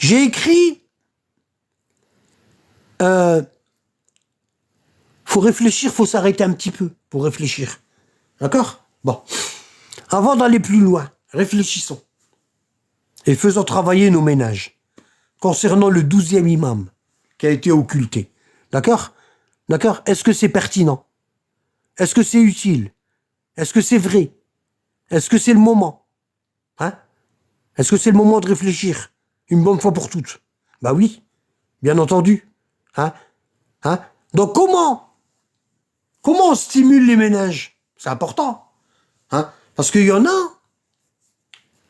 J'ai écrit, faut réfléchir, faut s'arrêter un petit peu pour réfléchir. D'accord? Bon. Avant d'aller plus loin, réfléchissons. Et faisons travailler nos ménages. Concernant le 12e imam qui a été occulté. D'accord? D'accord? Est-ce que c'est pertinent? Est-ce que c'est utile? Est-ce que c'est vrai? Est-ce que c'est le moment? Hein? Est-ce que c'est le moment de réfléchir une bonne fois pour toutes? Bah oui, bien entendu. Hein? Hein? Donc comment on stimule les ménages? C'est important. Hein? Parce qu'il y en a,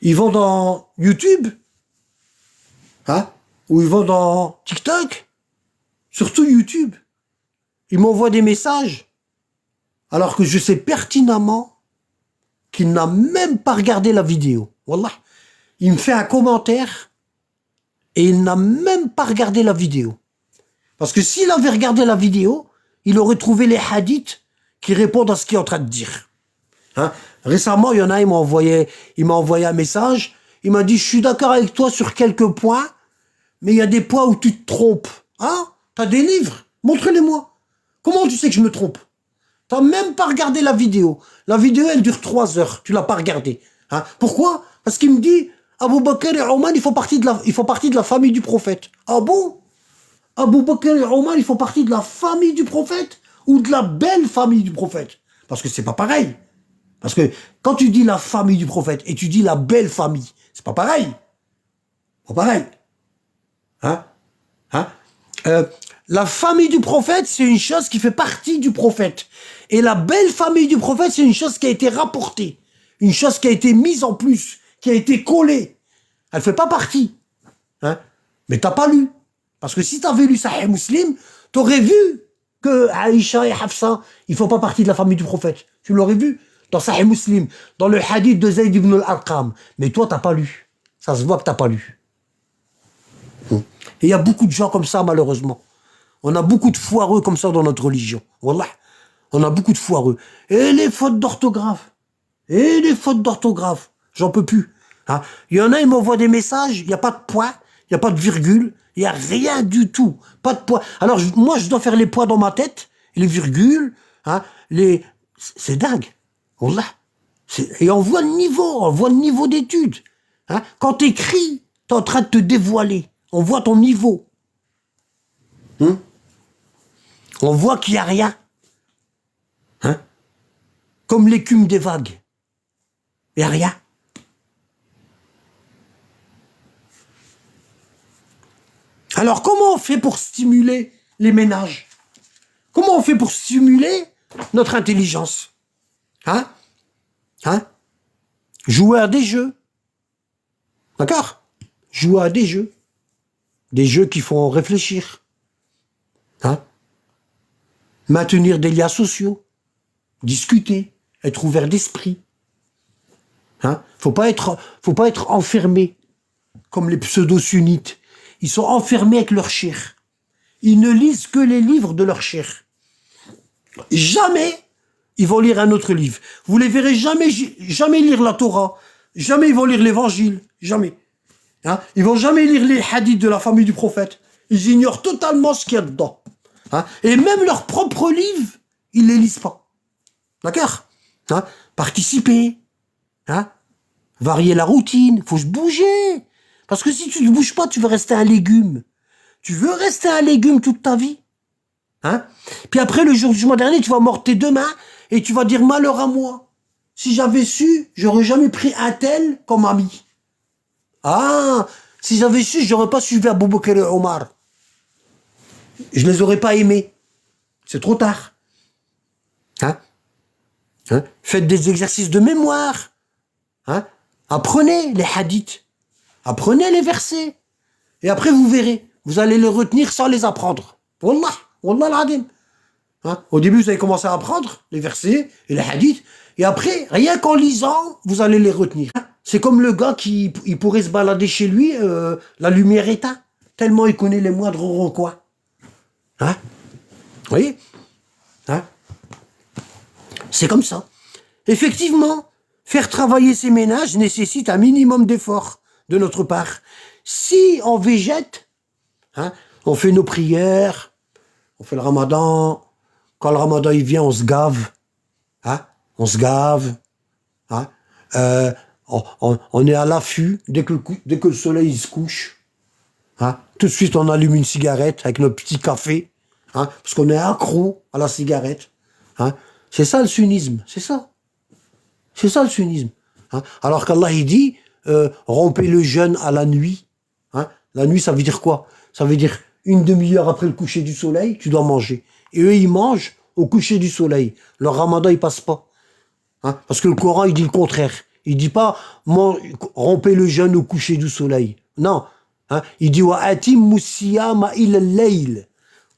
ils vont dans YouTube, hein? Ou ils vont dans TikTok, surtout YouTube. Ils m'envoient des messages, alors que je sais pertinemment qu'il n'a même pas regardé la vidéo. Wallah. Il me fait un commentaire et il n'a même pas regardé la vidéo. Parce que s'il avait regardé la vidéo, il aurait trouvé les hadiths qui répondent à ce qu'il est en train de dire. Hein? Récemment, il y en a, il m'a envoyé un message. Il m'a dit, je suis d'accord avec toi sur quelques points, mais il y a des points où tu te trompes. Hein? T'as des livres? Montre-les-moi. Comment tu sais que je me trompe? T'as même pas regardé la vidéo. La vidéo, elle dure 3 heures. Tu l'as pas regardée. Hein? Pourquoi? Parce qu'il me dit, Abu Bakr et Omar, ils font partie de la famille du prophète. Ah bon? Abu Bakr et Omar, ils font partie de la famille du prophète ou de la belle famille du prophète? Parce que c'est pas pareil. Parce que quand tu dis la famille du prophète et tu dis la belle famille, c'est pas pareil. Pas pareil. Hein? Hein? La famille du prophète, c'est une chose qui fait partie du prophète. Et la belle famille du prophète, c'est une chose qui a été rapportée. Une chose qui a été mise en plus, qui a été collée. Elle fait pas partie. Hein? Mais t'as pas lu. Parce que si t'avais lu Sahih Muslim, t'aurais vu que Aïcha et Hafsa, ils font pas partie de la famille du prophète. Tu l'aurais vu dans Sahih Muslim, dans le hadith de Zayd ibn al-Arqam. Mais toi, t'as pas lu. Ça se voit que t'as pas lu. Et il y a beaucoup de gens comme ça, malheureusement. On a beaucoup de foireux comme ça dans notre religion. Wallah. On a beaucoup de foireux. Et les fautes d'orthographe. J'en peux plus. Hein? Il y en a, ils m'envoient des messages, il n'y a pas de point, il n'y a pas de virgule, il n'y a rien du tout. Pas de point. Alors, moi, je dois faire les points dans ma tête, les virgules, hein, c'est dingue. Wallah. Et on voit le niveau d'études. Hein? Quand tu écris, tu es en train de te dévoiler. On voit ton niveau. On voit qu'il n'y a rien. Hein? Comme l'écume des vagues. Il n'y a rien. Alors, comment on fait pour stimuler les ménages? Comment on fait pour stimuler notre intelligence? Hein? Hein? Jouer à des jeux. D'accord? Jouer à des jeux. Des jeux qui font réfléchir. Hein? Maintenir des liens sociaux. Discuter. Être ouvert d'esprit. Hein? Faut pas être enfermé comme les pseudo-sunnites. Ils sont enfermés avec leur cheikh. Ils ne lisent que les livres de leur cheikh. Jamais ils vont lire un autre livre. Vous les verrez jamais lire la Torah. Jamais ils vont lire l'évangile. Jamais. Hein? Ils vont jamais lire les hadiths de la famille du prophète. Ils ignorent totalement ce qu'il y a dedans. Hein? Et même leurs propres livres, ils les lisent pas. D'accord? Hein? Participer. Hein? Varier la routine. Faut se bouger. Parce que si tu ne bouges pas, tu veux rester un légume. Tu veux rester un légume toute ta vie. Hein? Puis après, le jour du jugement dernier, tu vas mordre tes 2 mains et tu vas dire malheur à moi. Si j'avais su, j'aurais jamais pris un tel comme ami. Ah, si j'avais su, j'aurais pas suivi Abu Bakr et Omar. Je les aurais pas aimés. C'est trop tard. Hein? Hein? Faites des exercices de mémoire. Hein? Apprenez les hadiths. Apprenez les versets. Et après, vous verrez. Vous allez les retenir sans les apprendre. Wallah. Wallah al-adim. Hein? Au début, vous allez commencer à apprendre les versets et les hadiths. Et après, rien qu'en lisant, vous allez les retenir. C'est comme le gars qui il pourrait se balader chez lui, la lumière éteinte. Tellement il connaît les moindres recoins. Hein? Vous voyez? Hein? C'est comme ça. Effectivement, faire travailler ces ménages nécessite un minimum d'effort de notre part. si on végète, hein, on fait nos prières, on fait le ramadan, quand le ramadan il vient, on se gave, hein, on se gave, hein, on est à l'affût dès que le soleil il se couche, hein, tout de suite on allume une cigarette avec notre petit café, hein, parce qu'on est accro à la cigarette, hein. C'est ça le sunnisme, c'est ça. C'est ça le sunnisme. Hein. Alors qu'Allah il dit, rompez le jeûne à la nuit. Hein. La nuit, ça veut dire quoi? Ça veut dire une demi-heure après le coucher du soleil, tu dois manger. Et eux, ils mangent au coucher du soleil. Leur ramadan, il passe pas. Hein. Parce que le Coran, il dit le contraire. Il dit pas, rompez le jeûne au coucher du soleil. Non. Hein. Il dit, wa atimmu siyama ila al-layl.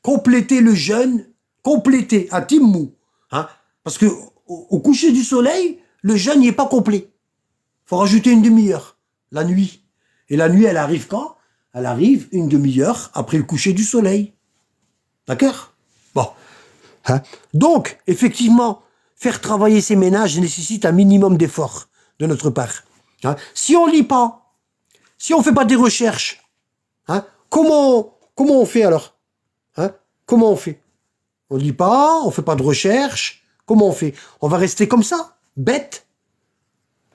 Complétez le jeûne, complétez, atimmu. Hein. Parce que au coucher du soleil, le jeûne n'est pas complet. Faut rajouter une demi-heure, la nuit. Et la nuit, elle arrive quand? Elle arrive une demi-heure après le coucher du soleil. D'accord? Bon. Hein? Donc, effectivement, faire travailler ces ménages nécessite un minimum d'effort de notre part. Hein? Si on lit pas, si on fait pas des recherches, hein, comment on fait alors? Hein? Comment on fait? On lit pas, on fait pas de recherches. Comment on fait? On va rester comme ça, bête.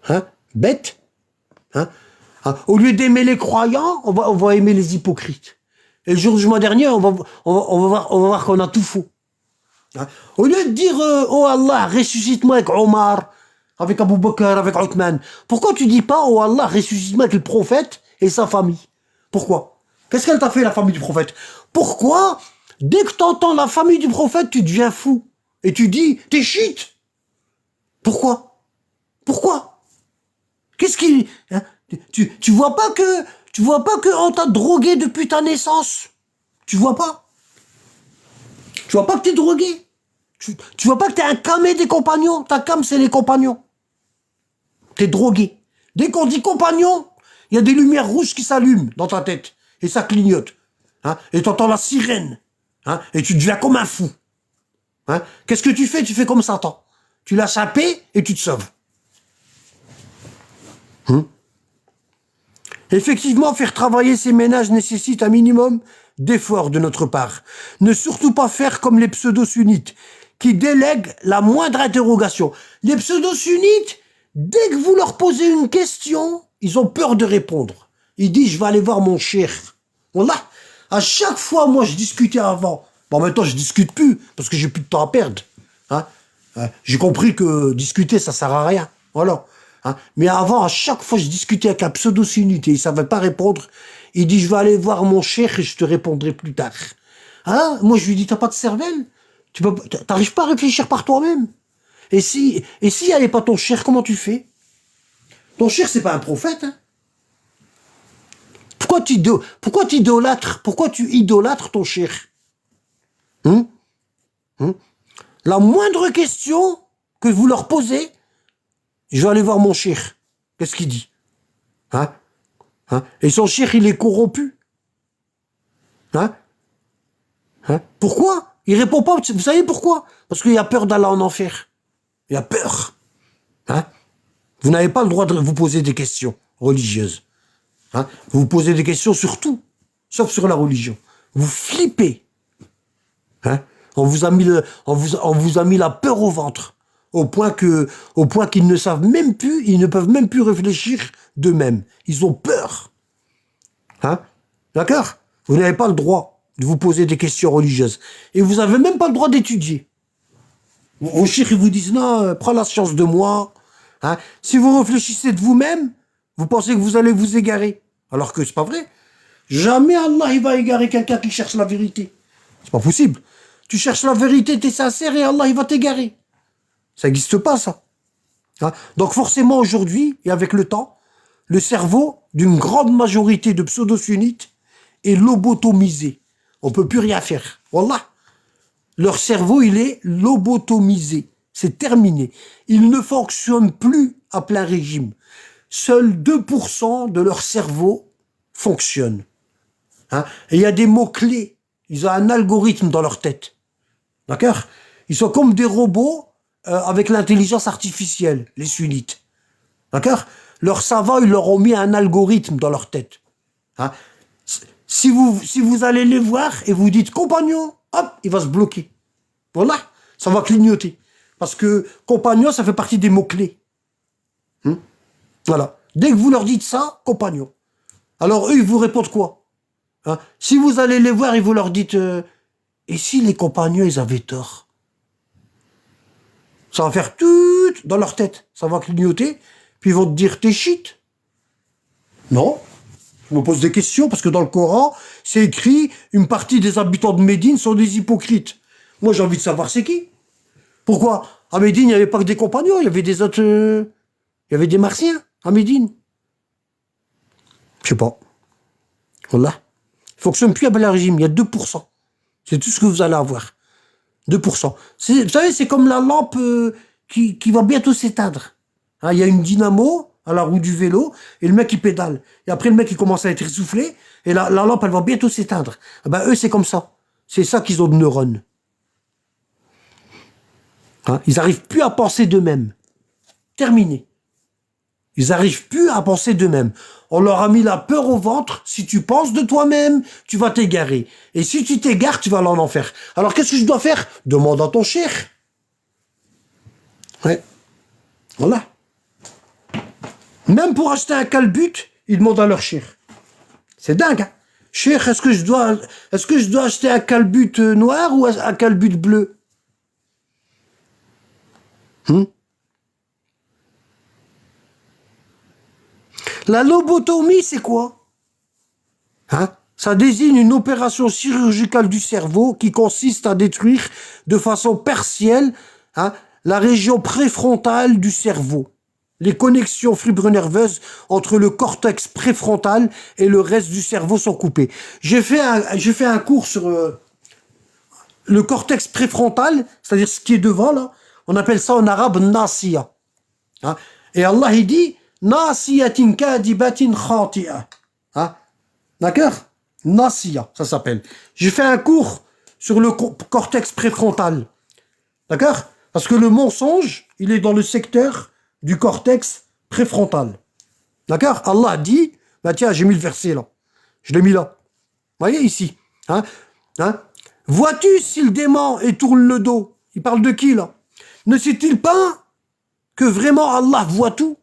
Hein? Bête. Hein? Hein? Au lieu d'aimer les croyants, on va aimer les hypocrites. Et le jour du jugement dernier, on va voir qu'on a tout faux. Hein? Au lieu de dire, oh Allah, ressuscite-moi avec Omar, avec Abu Bakr, avec Othman. Pourquoi tu dis pas, oh Allah, ressuscite-moi avec le prophète et sa famille? Pourquoi? Qu'est-ce qu'elle t'a fait, la famille du prophète? Pourquoi, dès que tu entends la famille du prophète, tu deviens fou? Et tu dis, t'es chiite. Pourquoi? Pourquoi? Qu'est-ce qui... Hein, tu vois pas que on t'a drogué depuis ta naissance? Tu vois pas? Tu vois pas que t'es drogué? Tu vois pas que t'es un camé des compagnons? Ta cam, c'est les compagnons. T'es drogué. Dès qu'on dit compagnon, il y a des lumières rouges qui s'allument dans ta tête. Et ça clignote. Hein, et t'entends la sirène. Hein, et tu deviens comme un fou. Hein? Qu'est-ce que tu fais? Tu fais comme Satan. Tu lâches un paix et tu te sauves. Effectivement, faire travailler ces ménages nécessite un minimum d'effort de notre part. Ne surtout pas faire comme les pseudo-sunnites, qui délèguent la moindre interrogation. Les pseudo-sunnites, dès que vous leur posez une question, ils ont peur de répondre. Ils disent, je vais aller voir mon cheikh. Wallah, à chaque fois, moi, je discutais avant. Bon, maintenant, je discute plus, parce que j'ai plus de temps à perdre. Hein? J'ai compris que discuter, ça sert à rien. Voilà. Hein? Mais avant, à chaque fois, je discutais avec un pseudo-sunnite et il savait pas répondre. Il dit, je vais aller voir mon cheikh et je te répondrai plus tard. Hein? Moi, je lui dis, t'as pas de cervelle? T'arrives pas à réfléchir par toi-même? Et s'il n'y avait pas ton cheikh, comment tu fais? Ton cheikh, c'est pas un prophète, hein? Pourquoi tu idolâtres ton cheikh? La moindre question que vous leur posez, je vais aller voir mon cheikh. Qu'est-ce qu'il dit? Hein? Hein? Et son cheikh, il est corrompu. Hein? Hein? Pourquoi? Il répond pas. Vous savez pourquoi? Parce qu'il a peur d'aller en enfer. Il a peur. Hein? Vous n'avez pas le droit de vous poser des questions religieuses. Hein? Vous vous posez des questions sur tout, sauf sur la religion. Vous flippez. Hein? On vous a mis la peur au ventre. Au point qu'ils ne savent même plus, ils ne peuvent même plus réfléchir d'eux-mêmes. Ils ont peur. Hein? D'accord? Vous n'avez pas le droit de vous poser des questions religieuses. Et vous n'avez même pas le droit d'étudier. Vos chiens, ils vous disent, non, prends la science de moi. Hein? Si vous réfléchissez de vous-même, vous pensez que vous allez vous égarer. Alors que c'est pas vrai. Jamais Allah il va égarer quelqu'un qui cherche la vérité. C'est pas possible. Tu cherches la vérité, t'es sincère et Allah il va t'égarer. Ça n'existe pas, ça. Hein? Donc forcément, aujourd'hui, et avec le temps, le cerveau d'une grande majorité de pseudo-sunnites est lobotomisé. On ne peut plus rien faire. Wallah. Leur cerveau, il est lobotomisé. C'est terminé. Ils ne fonctionnent plus à plein régime. Seuls 2% de leur cerveau fonctionnent. Hein? Et il y a des mots-clés. Ils ont un algorithme dans leur tête. D'accord? Ils sont comme des robots avec l'intelligence artificielle, les sunnites. D'accord? Leurs savants, ils leur ont mis un algorithme dans leur tête. Hein. Si vous allez les voir et vous dites compagnon, hop, il va se bloquer. Voilà, ça va clignoter. Parce que compagnon, ça fait partie des mots-clés. Voilà. Dès que vous leur dites ça, compagnon. Alors eux, ils vous répondent quoi? Hein? Si vous allez les voir et vous leur dites et si les compagnons, ils avaient tort? Ça va faire tout dans leur tête. Ça va clignoter. Puis ils vont te dire t'es shit. Non. Je me pose des questions parce que dans le Coran, c'est écrit une partie des habitants de Médine sont des hypocrites. Moi, j'ai envie de savoir c'est qui. Pourquoi? À Médine, il n'y avait pas que des compagnons, il y avait des autres... il y avait des Martiens à Médine. Je sais pas. Voilà. Il fonctionne plus à bel régime, il y a 2%. C'est tout ce que vous allez avoir. 2%. Vous savez, c'est comme la lampe qui va bientôt s'éteindre. Hein, il y a une dynamo à la roue du vélo, et le mec il pédale. Et après le mec il commence à être essoufflé, et la lampe elle va bientôt s'éteindre. Ben eux c'est comme ça. C'est ça qu'ils ont de neurones. Hein, ils n'arrivent plus à penser d'eux-mêmes. Terminé. Ils n'arrivent plus à penser d'eux-mêmes. On leur a mis la peur au ventre. Si tu penses de toi-même, tu vas t'égarer. Et si tu t'égares, tu vas aller en enfer. Alors qu'est-ce que je dois faire? Demande à ton cheikh. Ouais. Voilà. Même pour acheter un calbut, ils demandent à leur cheikh. C'est dingue, hein? Cheikh, est-ce que je dois acheter un calbut noir ou un calbut bleu? La lobotomie, c'est quoi? Hein? Ça désigne une opération chirurgicale du cerveau qui consiste à détruire de façon partielle, hein, la région préfrontale du cerveau. Les connexions fibronerveuses entre le cortex préfrontal et le reste du cerveau sont coupées. J'ai fait un cours sur le cortex préfrontal, c'est-à-dire ce qui est devant, là. On appelle ça en arabe nasiya. Hein? Et Allah, il dit nasiyatin kadibatin khati'a. Hein? D'accord? Nasiya, ça s'appelle. J'ai fait un cours sur le cortex préfrontal. D'accord? Parce que le mensonge, il est dans le secteur du cortex préfrontal. D'accord? Allah dit, bah tiens, j'ai mis le verset là. Je l'ai mis là. Vous voyez ici. Hein? Hein? Vois-tu s'il dément et tourne le dos? Il parle de qui là? Ne sait-il pas que vraiment Allah voit tout?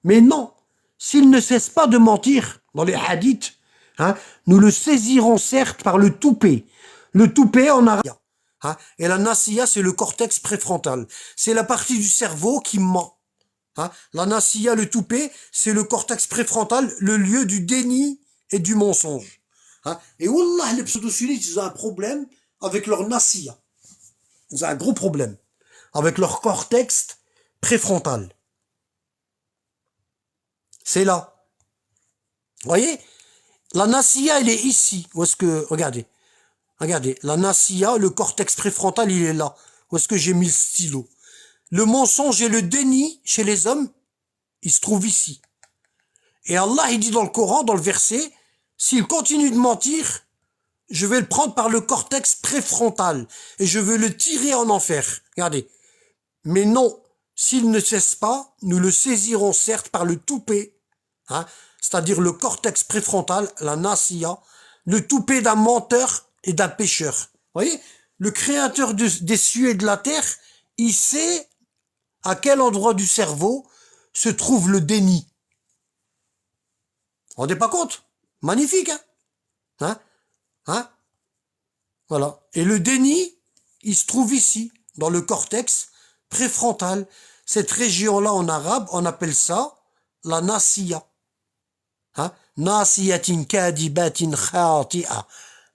Mais non. S'il ne cesse pas de mentir dans les hadiths, hein, nous le saisirons certes par le toupet. Le toupet en arabe. Hein, et la nasiya, c'est le cortex préfrontal. C'est la partie du cerveau qui ment. Hein, la nasiya, le toupet, c'est le cortex préfrontal, le lieu du déni et du mensonge. Hein, et wallah, les pseudo-sunnites, ils ont un problème avec leur nasiya. Ils ont un gros problème avec leur cortex préfrontal. C'est là. Vous voyez? La nasiya, elle est ici. Où est-ce que... Regardez. Regardez. La nasiya, le cortex préfrontal, il est là. Où est-ce que j'ai mis le stylo? Le mensonge et le déni, chez les hommes, il se trouve ici. Et Allah, il dit dans le Coran, dans le verset, s'il continue de mentir, je vais le prendre par le cortex préfrontal. Et je veux le tirer en enfer. Regardez. Mais non. S'il ne cesse pas, nous le saisirons certes par le toupet. Hein, c'est-à-dire le cortex préfrontal, la nasiya, le toupet d'un menteur et d'un pécheur. Vous voyez, le créateur des cieux et de la terre, il sait à quel endroit du cerveau se trouve le déni. Vous vous rendez pas compte? Magnifique, hein? Hein? Hein? Voilà. Et le déni, il se trouve ici, dans le cortex préfrontal. Cette région-là, en arabe, on appelle ça la nasiya. Hein? Nasiyatin kadibatin khati'a.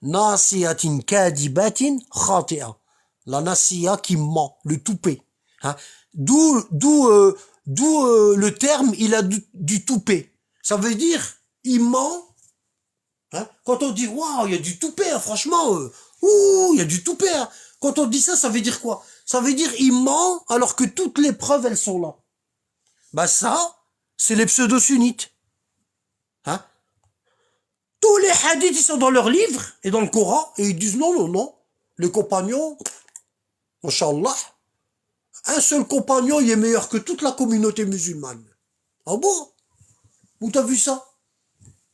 Nasiyatin kadibatin khati'a. La nasiya qui ment, le toupet. Hein? D'où le terme, il a du toupet. Ça veut dire, il ment. Hein? Quand on dit, waouh, il y a du toupet, hein, franchement, ouh, il y a du toupet. Hein. Quand on dit ça, ça veut dire quoi? Ça veut dire, il ment alors que toutes les preuves, elles sont là. Bah ça, c'est les pseudo-sunnites. Hein? Tous les hadiths, ils sont dans leurs livres et dans le Coran, et ils disent non, non, non. Les compagnons, Inch'Allah, un seul compagnon, il est meilleur que toute la communauté musulmane. Ah bon? Où t'as vu ça?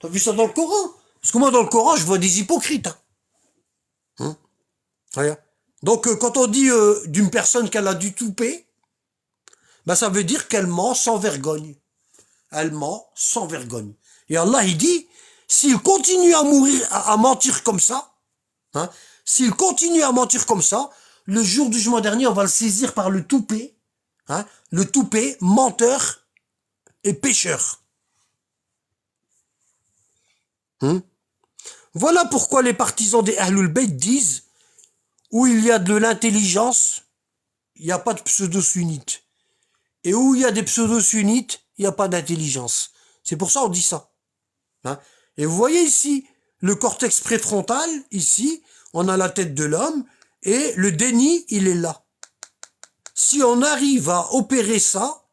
T'as vu ça dans le Coran? Parce que moi, dans le Coran, je vois des hypocrites. Hein. Hein. Donc, quand on dit d'une personne qu'elle a du toupet, ben, ça veut dire qu'elle ment sans vergogne. Elle ment sans vergogne. Et Allah, il dit, s'il continue à mourir, à mentir comme ça, hein, s'il continue à mentir comme ça, le jour du jugement dernier, on va le saisir par le toupet, hein, le toupet, menteur et pécheur. Hein. Voilà pourquoi les partisans des Ahlul Bayt disent, où il y a de l'intelligence, il n'y a pas de pseudo-sunnites. Et où il y a des pseudo-sunnites, il n'y a pas d'intelligence. C'est pour ça qu'on dit ça. Hein. Et vous voyez ici, le cortex préfrontal, ici, on a la tête de l'homme, et le déni, il est là. Si on arrive à opérer ça,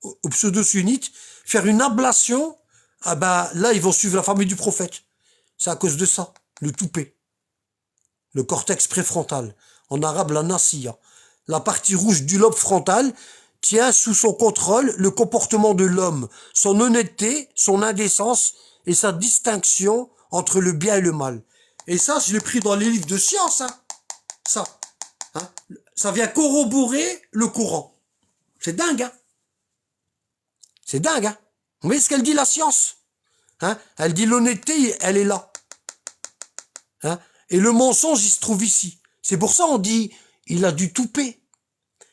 aux pseudo-sunnites, faire une ablation, ah ben là, ils vont suivre la famille du prophète. C'est à cause de ça, le toupet. Le cortex préfrontal. En arabe, la nasiya. La partie rouge du lobe frontal tient sous son contrôle le comportement de l'homme, son honnêteté, son indécence et sa distinction entre le bien et le mal. Et ça, je l'ai pris dans les livres de science, hein. Ça. Hein. Ça vient corroborer le Coran. C'est dingue, hein. C'est dingue, hein. Vous voyez ce qu'elle dit, la science? Hein. Elle dit l'honnêteté, elle est là. Hein. Et le mensonge, il se trouve ici. C'est pour ça on dit, il a du toupet.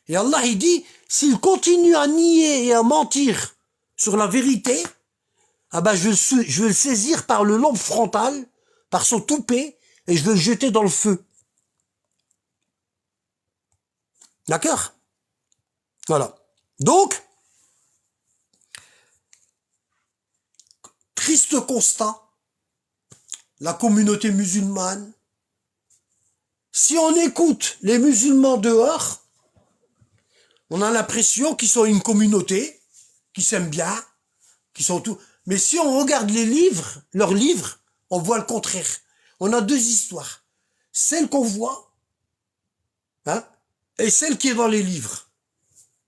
Et Allah, il dit, s'il continue à nier et à mentir sur la vérité, ah ben je vais le saisir par le lobe frontal, par son toupet, et je vais le jeter dans le feu. D'accord? Voilà. Donc, triste constat, la communauté musulmane, si on écoute les musulmans dehors, on a l'impression qu'ils sont une communauté, qui s'aiment bien, qui sont tout. Mais si on regarde les livres, leurs livres, on voit le contraire. On a deux histoires. Celle qu'on voit, hein, et celle qui est dans les livres.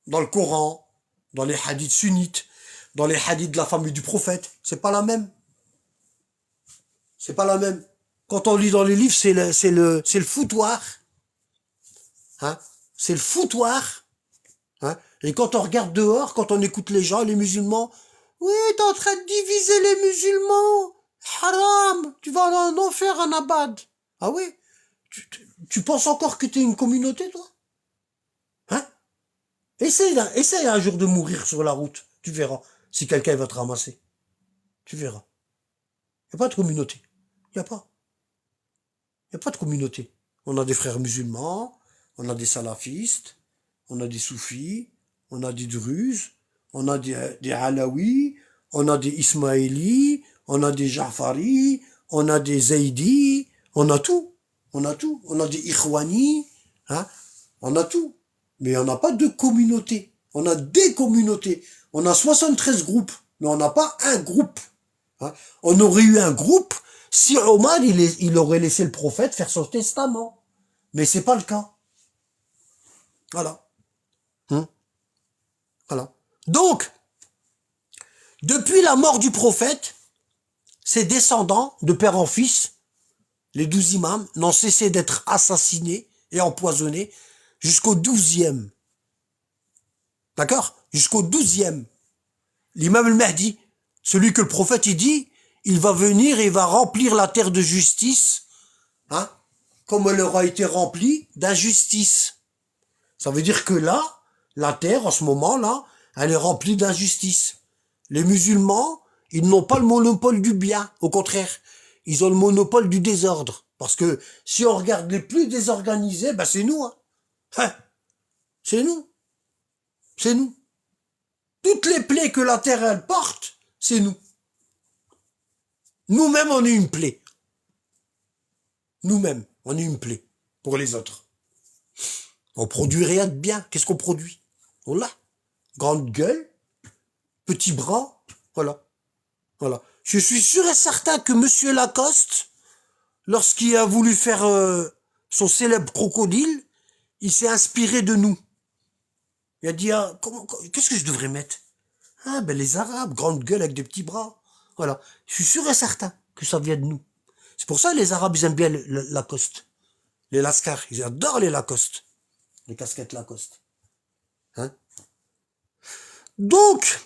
Dans le Coran, dans les hadiths sunnites, dans les hadiths de la famille du prophète. C'est pas la même. C'est pas la même. Quand on lit dans les livres, c'est le foutoir. Hein, c'est le foutoir. Hein, et quand on regarde dehors, quand on écoute les gens, les musulmans, oui, t'es en train de diviser les musulmans. Haram, tu vas en enfer, un abad. Ah oui? Tu penses encore que t'es une communauté, toi? Hein? Essaye un jour de mourir sur la route. Tu verras si quelqu'un va te ramasser. Tu verras. Il n'y a pas de communauté. Il n'y a pas. Il n'y a pas de communauté. On a des frères musulmans, on a des salafistes, on a des soufis, on a des druzes, on a des alaouis, on a des ismaélis, on a des jafaris, on a des zaïdis, on a tout. On a tout. On a des ikhwanis, hein, on a tout. Mais on n'a pas de communauté. On a des communautés. On a 73 groupes, mais on n'a pas un groupe. Hein. On aurait eu un groupe si Omar, il aurait laissé le prophète faire son testament. Mais c'est pas le cas. Voilà. Voilà. Donc, depuis la mort du prophète, ses descendants, de père en fils, les 12 imams, n'ont cessé d'être assassinés et empoisonnés jusqu'au 12e. D'accord? Jusqu'au 12e. L'imam al-Mahdi, celui que le prophète il dit, il va venir et il va remplir la terre de justice, hein, comme elle aura été remplie d'injustice. Ça veut dire que là, la terre, en ce moment-là, elle est remplie d'injustice. Les musulmans, ils n'ont pas le monopole du bien. Au contraire, ils ont le monopole du désordre. Parce que si on regarde les plus désorganisés, ben c'est nous. Hein. C'est nous. C'est nous. Toutes les plaies que la terre, elle porte, c'est nous. Nous-mêmes, on est une plaie. Nous-mêmes, on est une plaie pour les autres. On produit rien de bien. Qu'est-ce qu'on produit? On l'a. Grande gueule, petit bras, voilà. Voilà. Je suis sûr et certain que Monsieur Lacoste, lorsqu'il a voulu faire son célèbre crocodile, il s'est inspiré de nous. Il a dit, ah, qu'est-ce que je devrais mettre? Ah, ben les Arabes, grande gueule avec des petits bras. Voilà. Je suis sûr et certain que ça vient de nous. C'est pour ça les Arabes, ils aiment bien Lacoste. Les Lascar, ils adorent les Lacoste. Les casquettes Lacoste. Hein? Donc,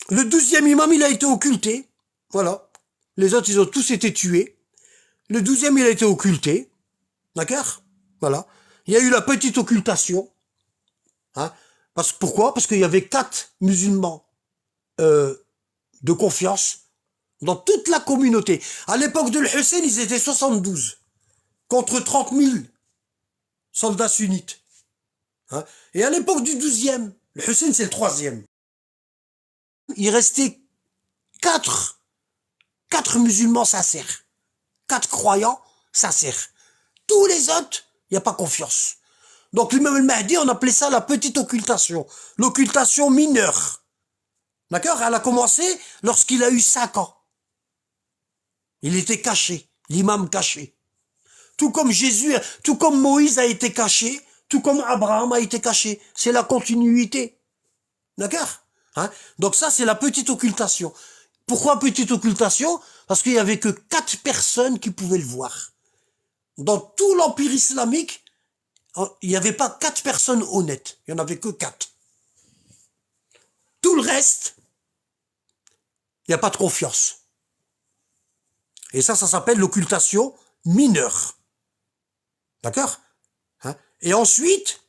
le 12e imam, il a été occulté. Voilà. Les autres, ils ont tous été tués. Le 12e, il a été occulté. D'accord? Voilà. Il y a eu la petite occultation. Hein? Pourquoi? Parce qu'il y avait 4 musulmans de confiance dans toute la communauté. À l'époque de l'Hussein, ils étaient 72 contre 30 000 soldats sunnites. Hein? Et à l'époque du 12e, le Hussein, c'est le 3e. Il restait 4 musulmans sincères. 4 croyants sincères. Tous les autres, il n'y a pas confiance. Donc l'imam al-Mahdi, on appelait ça la petite occultation. L'occultation mineure. D'accord? Elle a commencé lorsqu'il a eu 5 ans. Il était caché. L'imam caché. Tout comme Jésus, tout comme Moïse a été caché, tout comme Abraham a été caché. C'est la continuité. D'accord? Hein? Donc ça, c'est la petite occultation. Pourquoi petite occultation? Parce qu'il y avait que 4 personnes qui pouvaient le voir. Dans tout l'empire islamique, il n'y avait pas 4 personnes honnêtes. Il n'y en avait que 4. Tout le reste, il n'y a pas de confiance. Et ça s'appelle l'occultation mineure. D'accord? Hein? Et ensuite,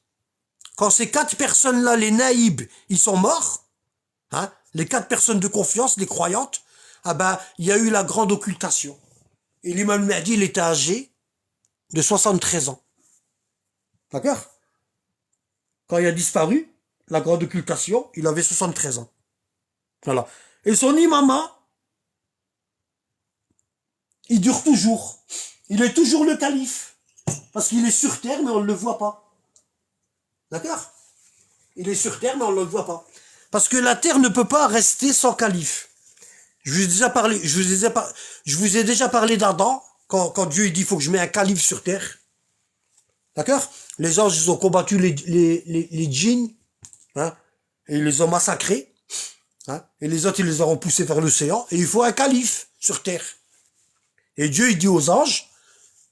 quand ces 4 personnes-là, les naïbs, ils sont morts, hein, les 4 personnes de confiance, les croyantes, ah ben, il y a eu la grande occultation. Et l'imam Mahdi, il était âgé de 73 ans. D'accord? Quand il a disparu, la grande occultation, il avait 73 ans. Voilà. Et son imama, il dure toujours. Il est toujours le calife. Parce qu'il est sur terre, mais on ne le voit pas. D'accord? Il est sur terre, mais on ne le voit pas. Parce que la terre ne peut pas rester sans calife. Je vous ai déjà parlé d'Adam, quand Dieu il dit, il faut que je mette un calife sur terre. D'accord? Les anges, ils ont combattu les djinns, hein, et ils les ont massacrés, hein, et les autres, ils les auront poussés vers l'océan, et il faut un calife sur terre. Et Dieu, il dit aux anges,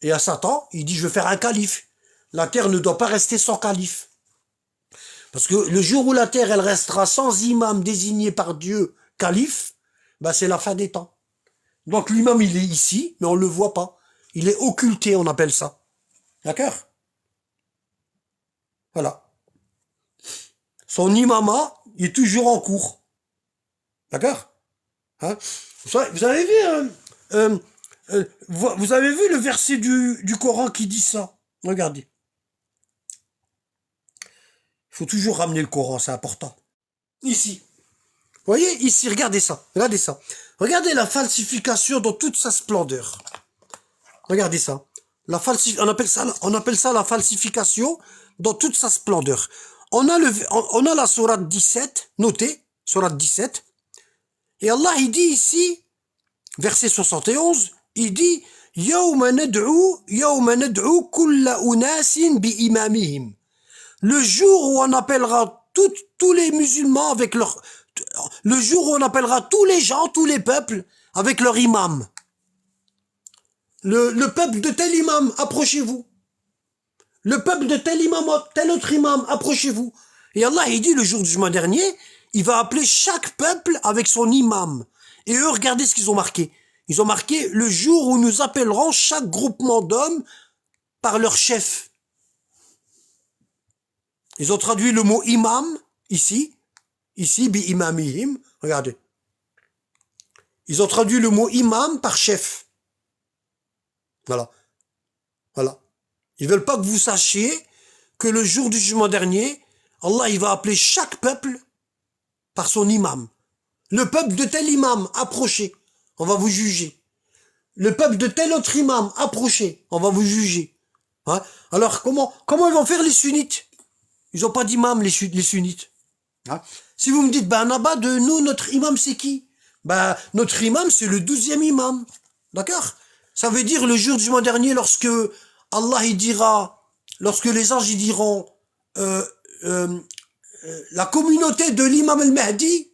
et à Satan, il dit, je veux faire un calife. La terre ne doit pas rester sans calife. Parce que le jour où la terre, elle restera sans imam désigné par Dieu, calife, ben c'est la fin des temps. Donc l'imam, il est ici, mais on ne le voit pas. Il est occulté, on appelle ça. D'accord? Voilà. Son imama, il est toujours en cours. D'accord? Hein? Vous avez vu, vous avez vu le verset du Coran qui dit ça? Regardez. Il faut toujours ramener le Coran, c'est important. Ici. Vous voyez, ici, regardez ça. Regardez ça. Regardez la falsification dans toute sa splendeur. Regardez ça. On appelle ça la falsification dans toute sa splendeur. On a la sourate 17, notez, sourate 17. Et Allah, il dit ici, verset 71, il dit, يَوْمَ نَدْعُو كُلَّ أُنَاسٍ بِإِمَامِهِمْ. Le jour où on appellera tous les musulmans avec leur... Le jour où on appellera tous les gens, tous les peuples, avec leur imam. Le peuple de tel imam, approchez-vous. Le peuple de tel imam, tel autre imam, approchez-vous. Et Allah, il dit, le jour du jugement dernier, il va appeler chaque peuple avec son imam. Et eux, regardez ce qu'ils ont marqué. Ils ont marqué, le jour où nous appellerons chaque groupement d'hommes par leur chef. Ils ont traduit le mot imam, ici, bi imamihim, regardez. Ils ont traduit le mot imam par chef. Voilà. Voilà. Ils veulent pas que vous sachiez que le jour du jugement dernier, Allah, il va appeler chaque peuple par son imam. Le peuple de tel imam, approchez, on va vous juger. Le peuple de tel autre imam, approchez, on va vous juger. Hein? Alors, comment ils vont faire les sunnites? Ils ont pas d'imam, les sunnites. Hein? Si vous me dites, Naba, de nous, notre imam, c'est qui? Notre imam, c'est le 12e imam. D'accord? Ça veut dire, le jour du mois dernier, lorsque Allah, il dira, lorsque les anges, ils diront, la communauté de l'imam al-Mahdi,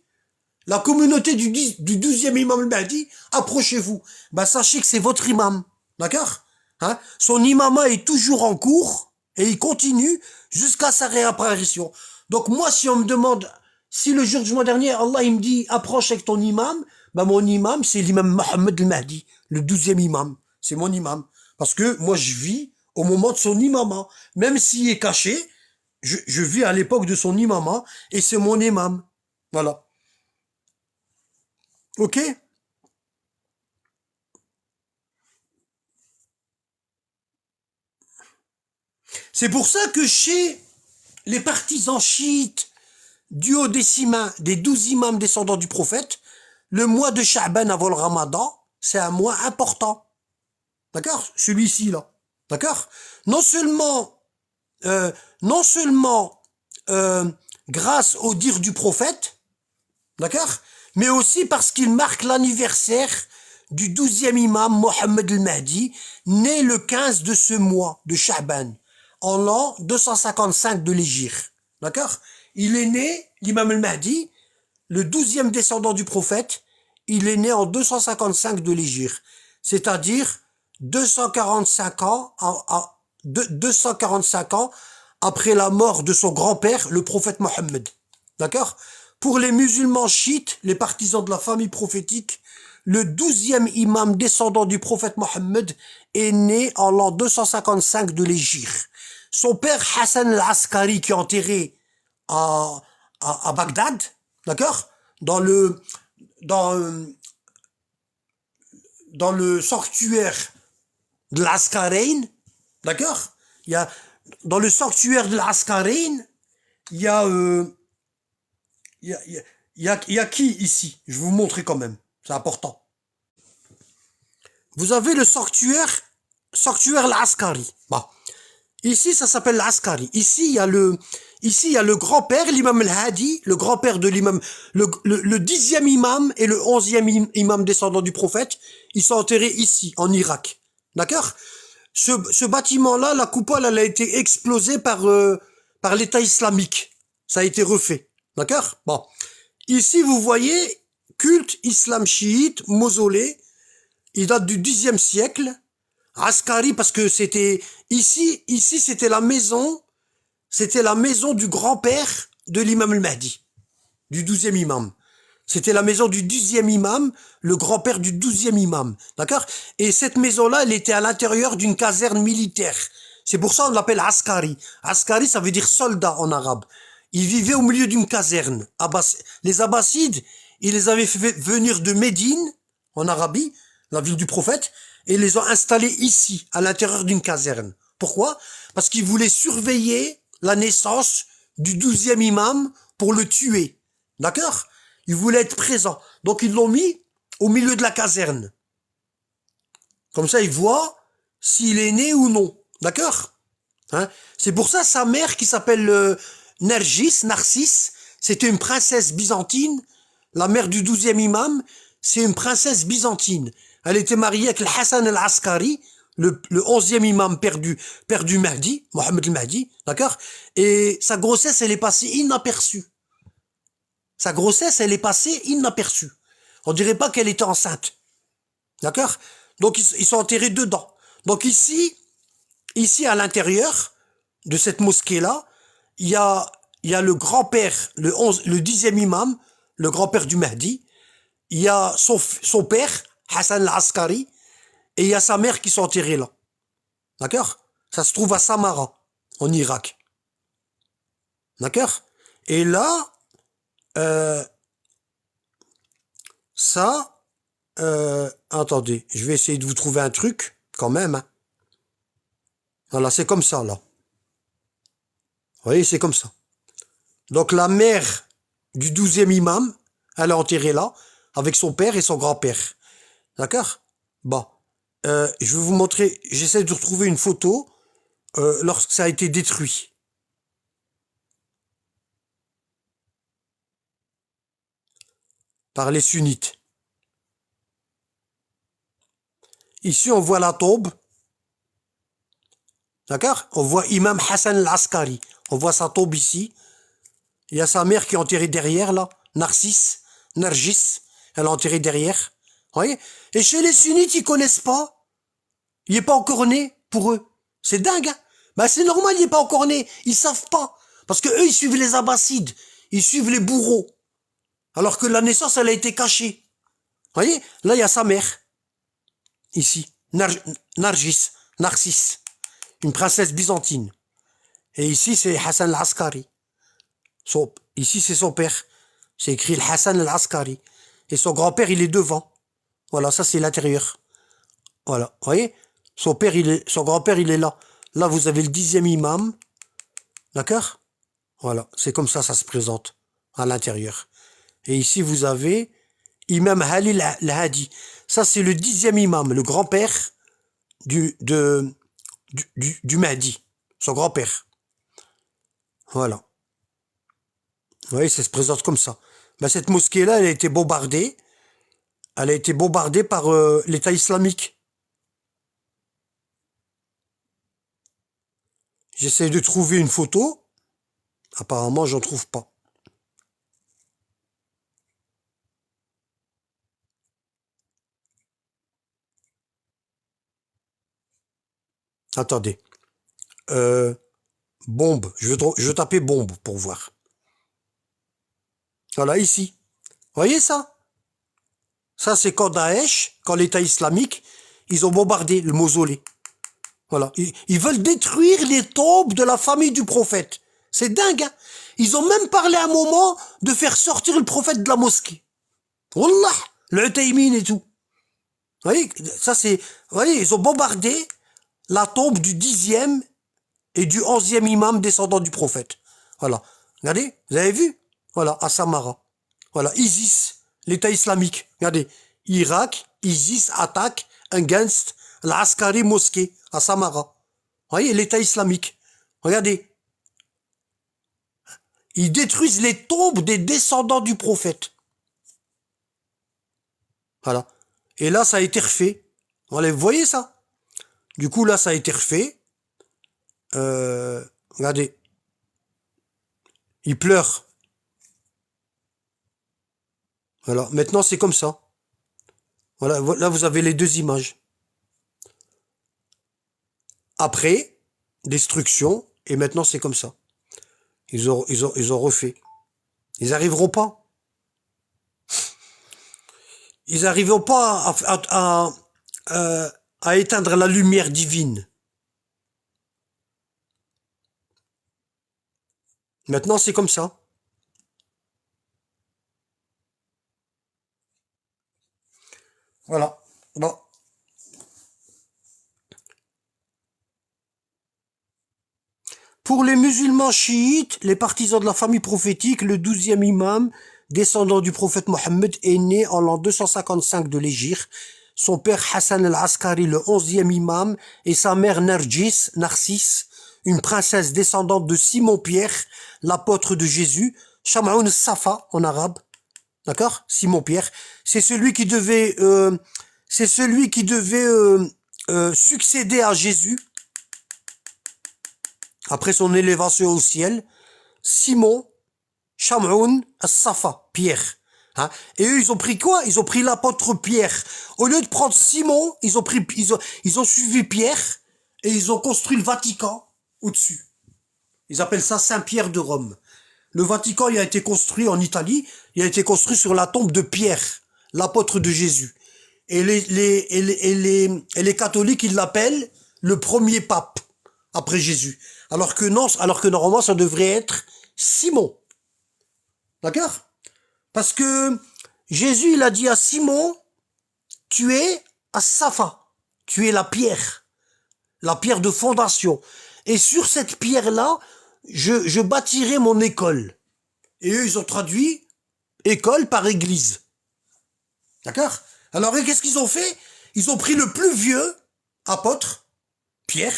la communauté du 12e imam al-Mahdi, approchez-vous. Sachez que c'est votre imam. D'accord? Hein? Son imama est toujours en cours et il continue jusqu'à sa réapparition. Donc moi, si on me demande, si le jour du mois dernier, Allah il me dit, approche avec ton imam, ben mon imam, c'est l'imam Mohammed al-Mahdi, le 12e imam. C'est mon imam. Parce que moi, je vis au moment de son imama. Même s'il est caché, je vis à l'époque de son imama et c'est mon imam. Voilà. Ok? C'est pour ça que chez les partisans chiites du haut des 12 imams descendants du prophète, le mois de Sha'ban avant le Ramadan, c'est un mois important. D'accord? Celui-ci, là. D'accord? Non seulement, euh, non seulement grâce au dire du prophète, d'accord? Mais aussi parce qu'il marque l'anniversaire du 12e imam Mohammed al-Mahdi, né le 15 de ce mois de Sha'ban, en l'an 255 de l'Hégire. D'accord? Il est né, l'imam al-Mahdi, le 12e descendant du prophète, il est né en 255 de l'Hégire. C'est-à-dire 245 ans, 245 ans après la mort de son grand-père, le prophète Mohammed. D'accord? Pour les musulmans chiites, les partisans de la famille prophétique, le 12e imam descendant du prophète Mohammed est né en l'an 255 de l'Hégire. Son père Hassan al-Askari, qui est enterré à Bagdad, d'accord, dans le sanctuaire de l'Askarain, d'accord, il y a dans le sanctuaire de l'Askarain, il y a il y a qui ici? Je vais vous montrer quand même, c'est important. Vous avez le sanctuaire l'Askari. Bon. Ici, ça s'appelle l'Askari. Ici, il y a le grand-père, l'imam al-Hadi, le grand-père de l'imam, le 10e imam et le 11e imam descendant du prophète. Ils sont enterrés ici, en Irak. D'accord? Ce bâtiment-là, la coupole, elle a été explosée par l'État islamique. Ça a été refait. D'accord? Bon. Ici, vous voyez, culte islam chiite, mausolée. Il date du 10e siècle. Askari, parce que c'était ici c'était la maison du grand-père de l'imam al-Mahdi, du 12e imam. C'était la maison du 10e imam, le grand-père du 12e imam. D'accord? Et cette maison-là, elle était à l'intérieur d'une caserne militaire. C'est pour ça qu'on l'appelle Askari. Askari, ça veut dire soldat en arabe. Ils vivaient au milieu d'une caserne. Les Abbassides, ils les avaient fait venir de Médine, en Arabie, la ville du prophète, et les ont installés ici, à l'intérieur d'une caserne. Pourquoi? Parce qu'ils voulaient surveiller la naissance du 12e imam pour le tuer. D'accord? Ils voulaient être présents. Donc ils l'ont mis au milieu de la caserne. Comme ça, ils voient s'il est né ou non. D'accord? Hein? C'est pour ça sa mère qui s'appelle Narcisse, c'était une princesse byzantine. La mère du 12e imam, c'est une princesse byzantine. Elle était mariée avec le Hassan al-Askari, le 11e imam père du Mahdi, Mohammed al-Mahdi, d'accord? Et sa grossesse, elle est passée inaperçue. Sa grossesse, elle est passée inaperçue. On dirait pas qu'elle était enceinte. D'accord? Donc, ils sont enterrés dedans. Donc ici, à l'intérieur de cette mosquée-là, il y a le grand-père, le 10e imam, le grand-père du Mahdi. Il y a son père, Hassan al-Askari, et il y a sa mère qui sont enterrés là. D'accord? Ça se trouve à Samara, en Irak. D'accord? Et là, ça, attendez, je vais essayer de vous trouver un truc, quand même. Hein. Voilà, c'est comme ça, là. Vous voyez, c'est comme ça. Donc la mère du 12e imam, elle est enterrée là, avec son père et son grand-père. D'accord? Bon. Je vais vous montrer, j'essaie de retrouver une photo lorsque ça a été détruit. Par les sunnites. Ici, on voit la tombe. D'accord? On voit Imam Hassan al-Askari. On voit sa tombe ici. Il y a sa mère qui est enterrée derrière, là. Nargis. Elle est enterrée derrière. Vous voyez? Et chez les sunnites, ils connaissent pas. Il n'est pas encore né pour eux. C'est dingue, hein. Ben c'est normal, il n'est pas encore né. Ils savent pas. Parce que eux, ils suivent les abbassides. Ils suivent les bourreaux. Alors que la naissance, elle a été cachée. Vous voyez? Là, il y a sa mère. Ici. Narcisse. Une princesse byzantine. Et ici, c'est Hassan al-Askari. Ici, c'est son père. C'est écrit le Hassan al-Askari. Et son grand-père, il est devant. Voilà, ça, c'est l'intérieur. Voilà. Vous voyez? Son grand-père, il est là. Là, vous avez le 10e imam. D'accord? Voilà. C'est comme ça se présente. À l'intérieur. Et ici, vous avez Imam Halil al-Hadi. Ça, c'est le 10e imam, le grand-père du Mahdi. Son grand-père. Voilà. Vous voyez, ça se présente comme ça. Ben, cette mosquée-là, elle a été bombardée. Elle a été bombardée par l'État islamique. J'essaie de trouver une photo. Apparemment, j'en trouve pas. Attendez. Bombe. Je vais taper bombe pour voir. Voilà, ici. Vous voyez ça? Ça, c'est quand Daesh, quand l'État islamique, ils ont bombardé le mausolée. Voilà. Ils veulent détruire les tombes de la famille du prophète. C'est dingue, hein? Ils ont même parlé à un moment de faire sortir le prophète de la mosquée. Wallah, le Utaymin et tout. Vous voyez, ça c'est... Vous voyez, ils ont bombardé la tombe du 10e et du 11e imam descendant du prophète. Voilà. Regardez, vous avez vu? Voilà, à Samara. Voilà, ISIS, l'État islamique. Regardez, Irak, ISIS attaque against l'Askari mosquée à Samara. Vous voyez, l'État islamique. Regardez. Ils détruisent les tombes des descendants du prophète. Voilà. Et là, ça a été refait. Voilà, vous voyez ça? Du coup, là, ça a été refait. Regardez. Il pleure. Voilà. Maintenant, c'est comme ça. Voilà. Là, vous avez les deux images. Après, destruction. Et maintenant, c'est comme ça. Ils ont refait. Ils n'arriveront pas. Ils n'arriveront pas à éteindre la lumière divine. Maintenant, c'est comme ça. Voilà. Bon. Pour les musulmans chiites, les partisans de la famille prophétique, le 12e imam, descendant du prophète Mohammed, est né en l'an 255 de l'Hégire. Son père Hassan al-Askari, le 11e imam, et sa mère Narcisse, une princesse descendante de Simon-Pierre, l'apôtre de Jésus, Sham'oun Safa en arabe. D'accord? Simon-Pierre. C'est celui qui devait succéder à Jésus après son élévation au ciel. Simon, Sham'oun, Safa, Pierre. Hein? Et eux, ils ont pris quoi? Ils ont pris l'apôtre Pierre. Au lieu de prendre Simon, ils ont suivi Pierre et ils ont construit le Vatican au-dessus. Ils appellent ça Saint-Pierre de Rome. Le Vatican, il a été construit en Italie. Il a été construit sur la tombe de Pierre, l'apôtre de Jésus. Et les catholiques, ils l'appellent le premier pape après Jésus. Alors que normalement, ça devrait être Simon. D'accord? Parce que Jésus, il a dit à Simon, tu es à Safa. Tu es la pierre de fondation. Et sur cette pierre-là, je bâtirai mon école. Et eux, ils ont traduit école par église. D'accord? Alors, qu'est-ce qu'ils ont fait? Ils ont pris le plus vieux apôtre, Pierre,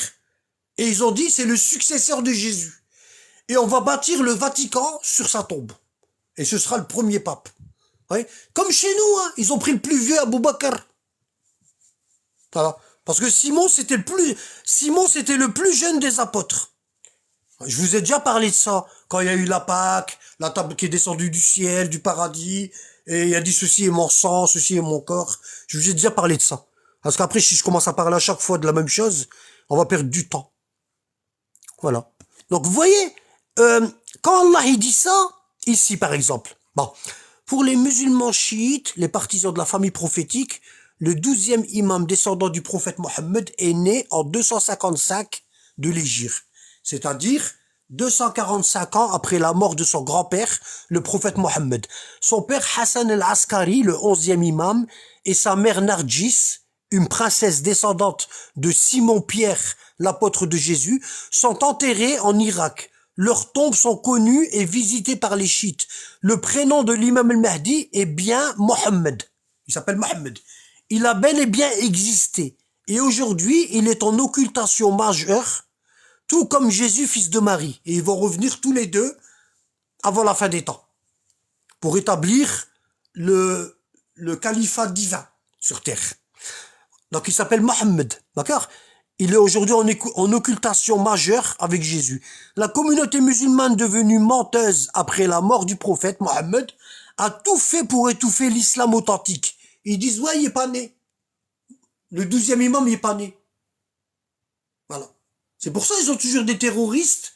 et ils ont dit, c'est le successeur de Jésus. Et on va bâtir le Vatican sur sa tombe. Et ce sera le premier pape. Ouais. Comme chez nous, hein, ils ont pris le plus vieux Abou Bakr. Voilà. Parce que Simon, c'était le plus jeune des apôtres. Je vous ai déjà parlé de ça, quand il y a eu la Pâque, la table qui est descendue du ciel, du paradis, et il a dit ceci est mon sang, ceci est mon corps. Je vous ai déjà parlé de ça. Parce qu'après, si je commence à parler à chaque fois de la même chose, on va perdre du temps. Voilà. Donc, vous voyez, quand Allah il dit ça, ici par exemple, bon, pour les musulmans chiites, les partisans de la famille prophétique, le 12e imam descendant du prophète Mohammed est né en 255 de l'Hégire, c'est-à-dire 245 ans après la mort de son grand-père, le prophète Mohammed. Son père Hassan al-Askari, le 11e imam, et sa mère Narjis, une princesse descendante de Simon-Pierre, l'apôtre de Jésus, sont enterrés en Irak. Leurs tombes sont connues et visitées par les chiites. Le prénom de l'imam al-Mahdi est bien Mohammed. Il s'appelle Mohammed. Il a bel et bien existé. Et aujourd'hui, il est en occultation majeure, tout comme Jésus, fils de Marie. Et ils vont revenir tous les deux avant la fin des temps, pour établir le califat divin sur terre. Donc il s'appelle Mohammed, d'accord? Il est aujourd'hui en occultation majeure avec Jésus. La communauté musulmane devenue menteuse après la mort du prophète Mohammed a tout fait pour étouffer l'islam authentique. Ils disent, ouais, il est pas né. Le 12e imam, il est pas né. Voilà. C'est pour ça qu'ils ont toujours des terroristes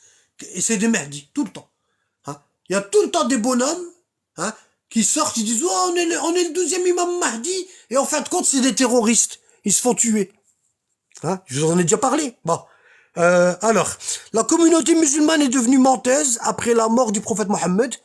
et c'est des merdis, tout le temps. Hein? Il y a tout le temps des bonhommes, hein, qui sortent, ils disent, oh, on est le 12e imam Mahdi, et en fin de compte, c'est des terroristes. Ils se font tuer. Hein, je vous en ai déjà parlé. Bon. Alors, la communauté musulmane est devenue menteuse après la mort du prophète Mohammed,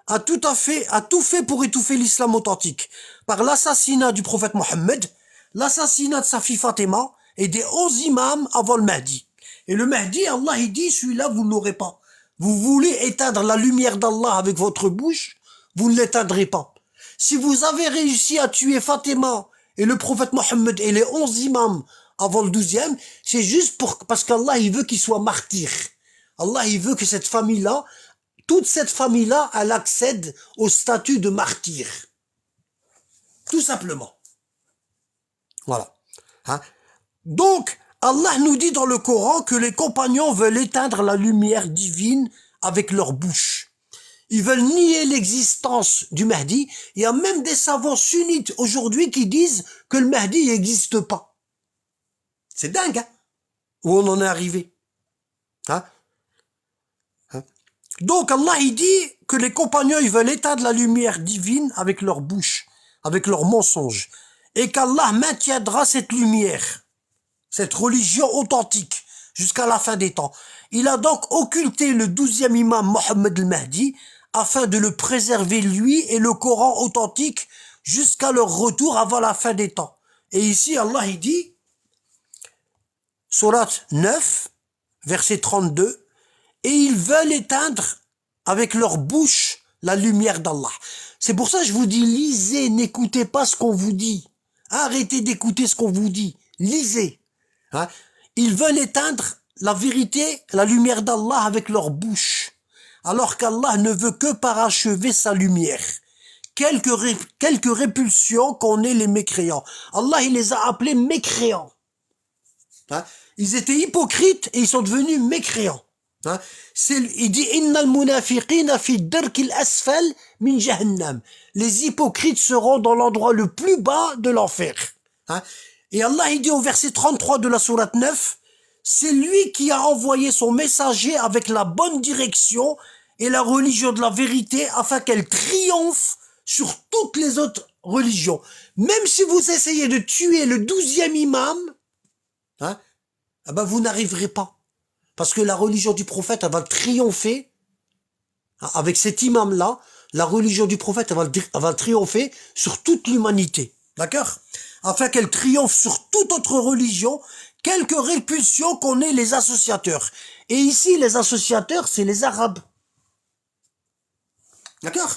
a tout fait pour étouffer l'islam authentique. Par l'assassinat du prophète Mohammed, l'assassinat de sa fille Fatima et des 11 imams avant le Mahdi. Et le Mahdi, Allah il dit, celui-là, vous ne l'aurez pas. Vous voulez éteindre la lumière d'Allah avec votre bouche, vous ne l'éteindrez pas. Si vous avez réussi à tuer Fatima et le prophète Mohammed et les 11 imams avant le 12e, c'est juste parce qu'Allah il veut qu'ils soient martyrs. Allah il veut que cette famille-là, toute cette famille-là, elle accède au statut de martyr. Tout simplement. Voilà. Hein? Donc, Allah nous dit dans le Coran que les compagnons veulent éteindre la lumière divine avec leur bouche. Ils veulent nier l'existence du Mahdi. Il y a même des savants sunnites aujourd'hui qui disent que le Mahdi n'existe pas. C'est dingue, hein, où on en est arrivé. Hein? Hein? Donc Allah il dit que les compagnons ils veulent éteindre la lumière divine avec leur bouche, avec leurs mensonges, et qu'Allah maintiendra cette lumière, cette religion authentique, jusqu'à la fin des temps. Il a donc occulté le 12e imam Mohammed al-Mahdi afin de le préserver lui et le Coran authentique jusqu'à leur retour avant la fin des temps. Et ici Allah il dit, Sourate 9, verset 32, et ils veulent éteindre avec leur bouche la lumière d'Allah. C'est pour ça que je vous dis, lisez, n'écoutez pas ce qu'on vous dit. Arrêtez d'écouter ce qu'on vous dit. Lisez. Hein? Ils veulent éteindre la vérité, la lumière d'Allah avec leur bouche, alors qu'Allah ne veut que parachever sa lumière. Quelques répulsions qu'on ait les mécréants. Allah, il les a appelés mécréants. Hein? Ils étaient hypocrites et ils sont devenus mécréants. Hein? Il dit innal munafiqina fi darkil asfal min jahannam. Les hypocrites seront dans l'endroit le plus bas de l'enfer. Hein? Et Allah il dit au verset 33 de la sourate 9, c'est lui qui a envoyé son messager avec la bonne direction et la religion de la vérité afin qu'elle triomphe sur toutes les autres religions. Même si vous essayez de tuer le 12e imam, hein, eh ben vous n'arriverez pas. Parce que la religion du prophète, elle va triompher. Avec cet imam-là, la religion du prophète, elle va triompher sur toute l'humanité. D'accord? Afin qu'elle triomphe sur toute autre religion, quelque répulsion qu'on ait les associateurs. Et ici, les associateurs, c'est les Arabes. D'accord?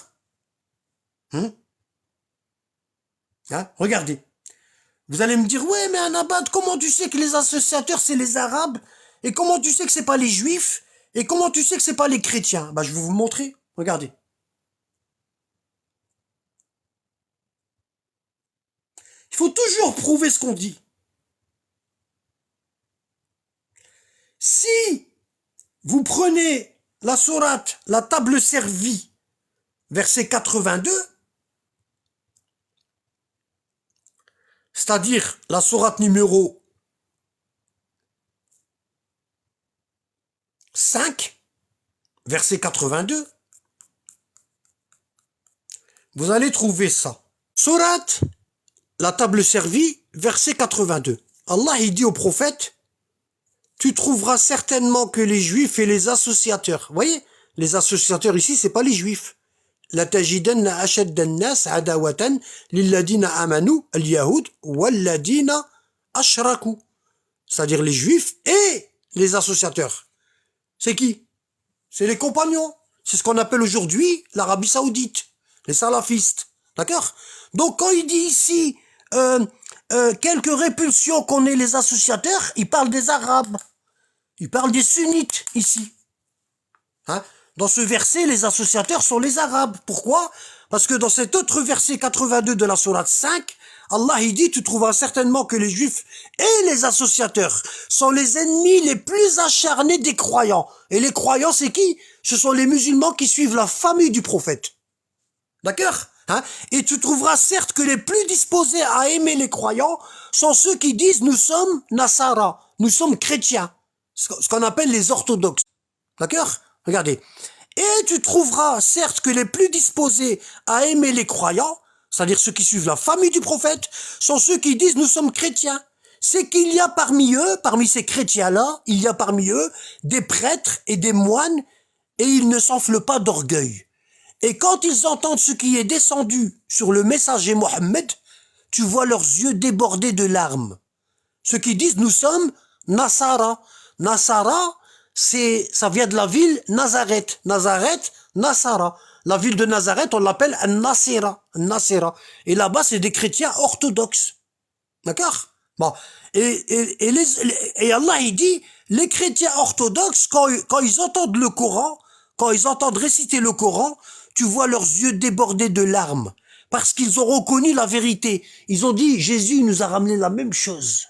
Hein? Regardez. Vous allez me dire, ouais, mais Anabad, comment tu sais que les associateurs, c'est les Arabes? Et comment tu sais que c'est pas les Juifs? Et comment tu sais que c'est pas les chrétiens? Bah, je vais vous montrer. Regardez. Il faut toujours prouver ce qu'on dit. Si vous prenez la sourate, la table servie, verset 82, c'est-à-dire la sourate numéro 5, verset 82, vous allez trouver ça. Sourate, la table servie, verset 82. Allah, il dit au prophète, tu trouveras certainement que les juifs et les associateurs, vous voyez, les associateurs ici, c'est pas les juifs. La tajidanna ashadda an-nas adawatan lilladina amanu al-yahud walladina ashraku. C'est-à-dire les juifs et les associateurs. C'est qui? C'est les compagnons. C'est ce qu'on appelle aujourd'hui l'Arabie Saoudite, les salafistes. D'accord? Donc quand il dit ici quelques répulsions qu'on ait les associateurs, il parle des Arabes. Il parle des sunnites ici. Hein? Dans ce verset, les associateurs sont les Arabes. Pourquoi? Parce que dans cet autre verset 82 de la sourate 5, Allah il dit, tu trouveras certainement que les juifs et les associateurs sont les ennemis les plus acharnés des croyants. Et les croyants, c'est qui? Ce sont les musulmans qui suivent la famille du prophète. D'accord? Hein? Et tu trouveras certes que les plus disposés à aimer les croyants sont ceux qui disent, nous sommes Nasara, nous sommes chrétiens. Ce qu'on appelle les orthodoxes. D'accord? Regardez. Et tu trouveras certes que les plus disposés à aimer les croyants, c'est-à-dire ceux qui suivent la famille du prophète, sont ceux qui disent nous sommes chrétiens. C'est qu'il y a parmi eux, parmi ces chrétiens-là, il y a parmi eux des prêtres et des moines, et ils ne s'enflent pas d'orgueil. Et quand ils entendent ce qui est descendu sur le messager Mohammed, tu vois leurs yeux débordés de larmes. Ceux qui disent nous sommes Nasara. Nasara, ça vient de la ville Nazareth. Nazareth, Nasara. La ville de Nazareth, on l'appelle Nasira. Et là-bas, c'est des chrétiens orthodoxes. D'accord? Bon. Et Allah, il dit, les chrétiens orthodoxes, quand ils entendent le Coran, quand ils entendent réciter le Coran, tu vois leurs yeux débordés de larmes. Parce qu'ils ont reconnu la vérité. Ils ont dit, Jésus nous a ramené la même chose.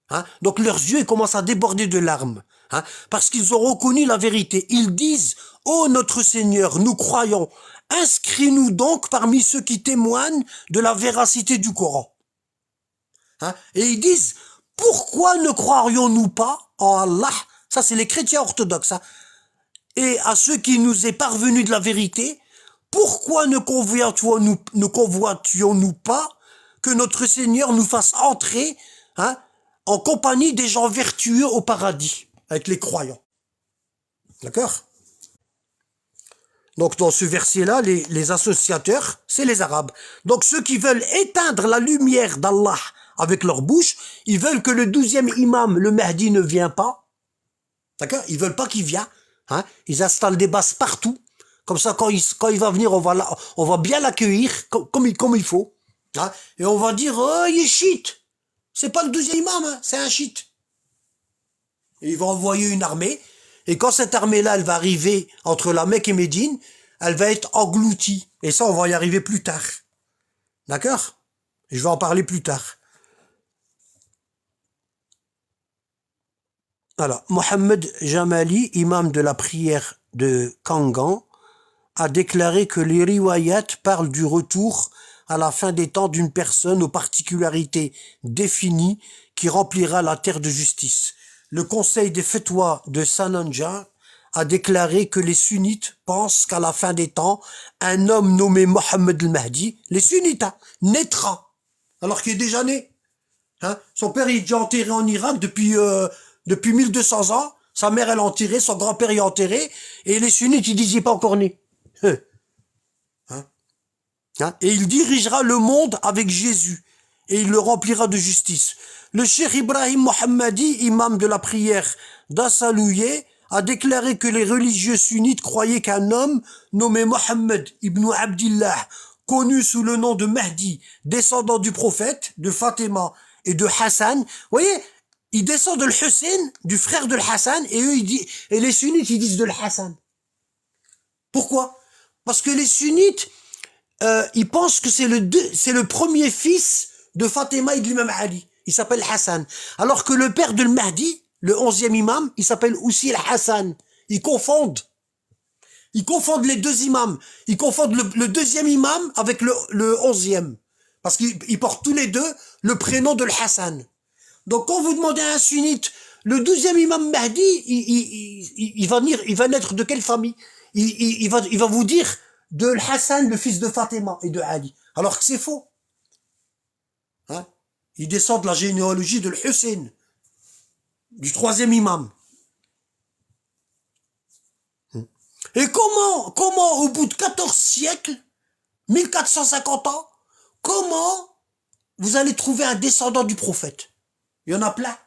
Hein? Donc leurs yeux commencent à déborder de larmes. Hein? Parce qu'ils ont reconnu la vérité. Ils disent, ô notre Seigneur, nous croyons, inscris-nous donc parmi ceux qui témoignent de la véracité du Coran. Hein? Et ils disent, pourquoi ne croirions-nous pas en Allah? Ça c'est les chrétiens orthodoxes. Hein? Et à ceux qui nous est parvenu de la vérité, pourquoi ne convoitions-nous pas que notre Seigneur nous fasse entrer, hein, en compagnie des gens vertueux au paradis, avec les croyants. D'accord? Donc dans ce verset-là, les associateurs, c'est les Arabes. Donc ceux qui veulent éteindre la lumière d'Allah avec leur bouche, ils veulent que le 12e imam, le Mahdi, ne vienne pas. D'accord? Ils veulent pas qu'il vienne. Hein? Ils installent des bases partout. Comme ça, quand il va venir, on va bien l'accueillir comme il faut. Hein? Et on va dire, oh, il est chiite. C'est pas le 12e imam, hein, c'est un chiite. Et il va envoyer une armée. Et quand cette armée-là, elle va arriver entre la Mecque et Médine, elle va être engloutie. Et ça, on va y arriver plus tard. D'accord? Je vais en parler plus tard. Alors, Mohammed Jamali, imam de la prière de Kangan, a déclaré que les riwayat parlent du retour à la fin des temps d'une personne aux particularités définies qui remplira la terre de justice. Le conseil des Fetwa de Sananja a déclaré que les sunnites pensent qu'à la fin des temps, un homme nommé Mohammed al-Mahdi, les sunnites, hein, naîtra, alors qu'il est déjà né. Hein? Son père il est déjà enterré en Irak depuis 1200 ans, sa mère elle est enterrée, son grand-père est enterré, et les sunnites ils disent il est pas encore né. Hein? Et il dirigera le monde avec Jésus, et il le remplira de justice. Le cheikh Ibrahim Mohammadi, imam de la prière d'Assalouye, a déclaré que les religieux sunnites croyaient qu'un homme nommé Mohammed ibn Abdillah, connu sous le nom de Mahdi, descendant du prophète, de Fatima et de Hassan, vous voyez, il descend de l'Hussein, du frère de l'Hassan, et eux, et les sunnites, ils disent de l'Hassan. Pourquoi? Parce que les sunnites, ils pensent que c'est le premier fils de Fatima et de l'imam Ali. Il s'appelle Hassan. Alors que le père de Mahdi, le 11e imam, il s'appelle aussi Hassan. Ils confondent. Ils confondent les deux imams. Ils confondent le 2e imam avec le 11e. Parce qu'ils portent tous les deux le prénom de l'Hassan. Donc quand vous demandez à un sunnite, le 12e imam Mahdi, il va naître de quelle famille? Il va vous dire de l'Hassan, le fils de Fatima et de Ali. Alors que c'est faux. Hein? Il descend de la généalogie de l'Hussein, du 3e imam. Et comment, au bout de 14 siècles, 1450 ans, comment vous allez trouver un descendant du prophète? Il y en a plein.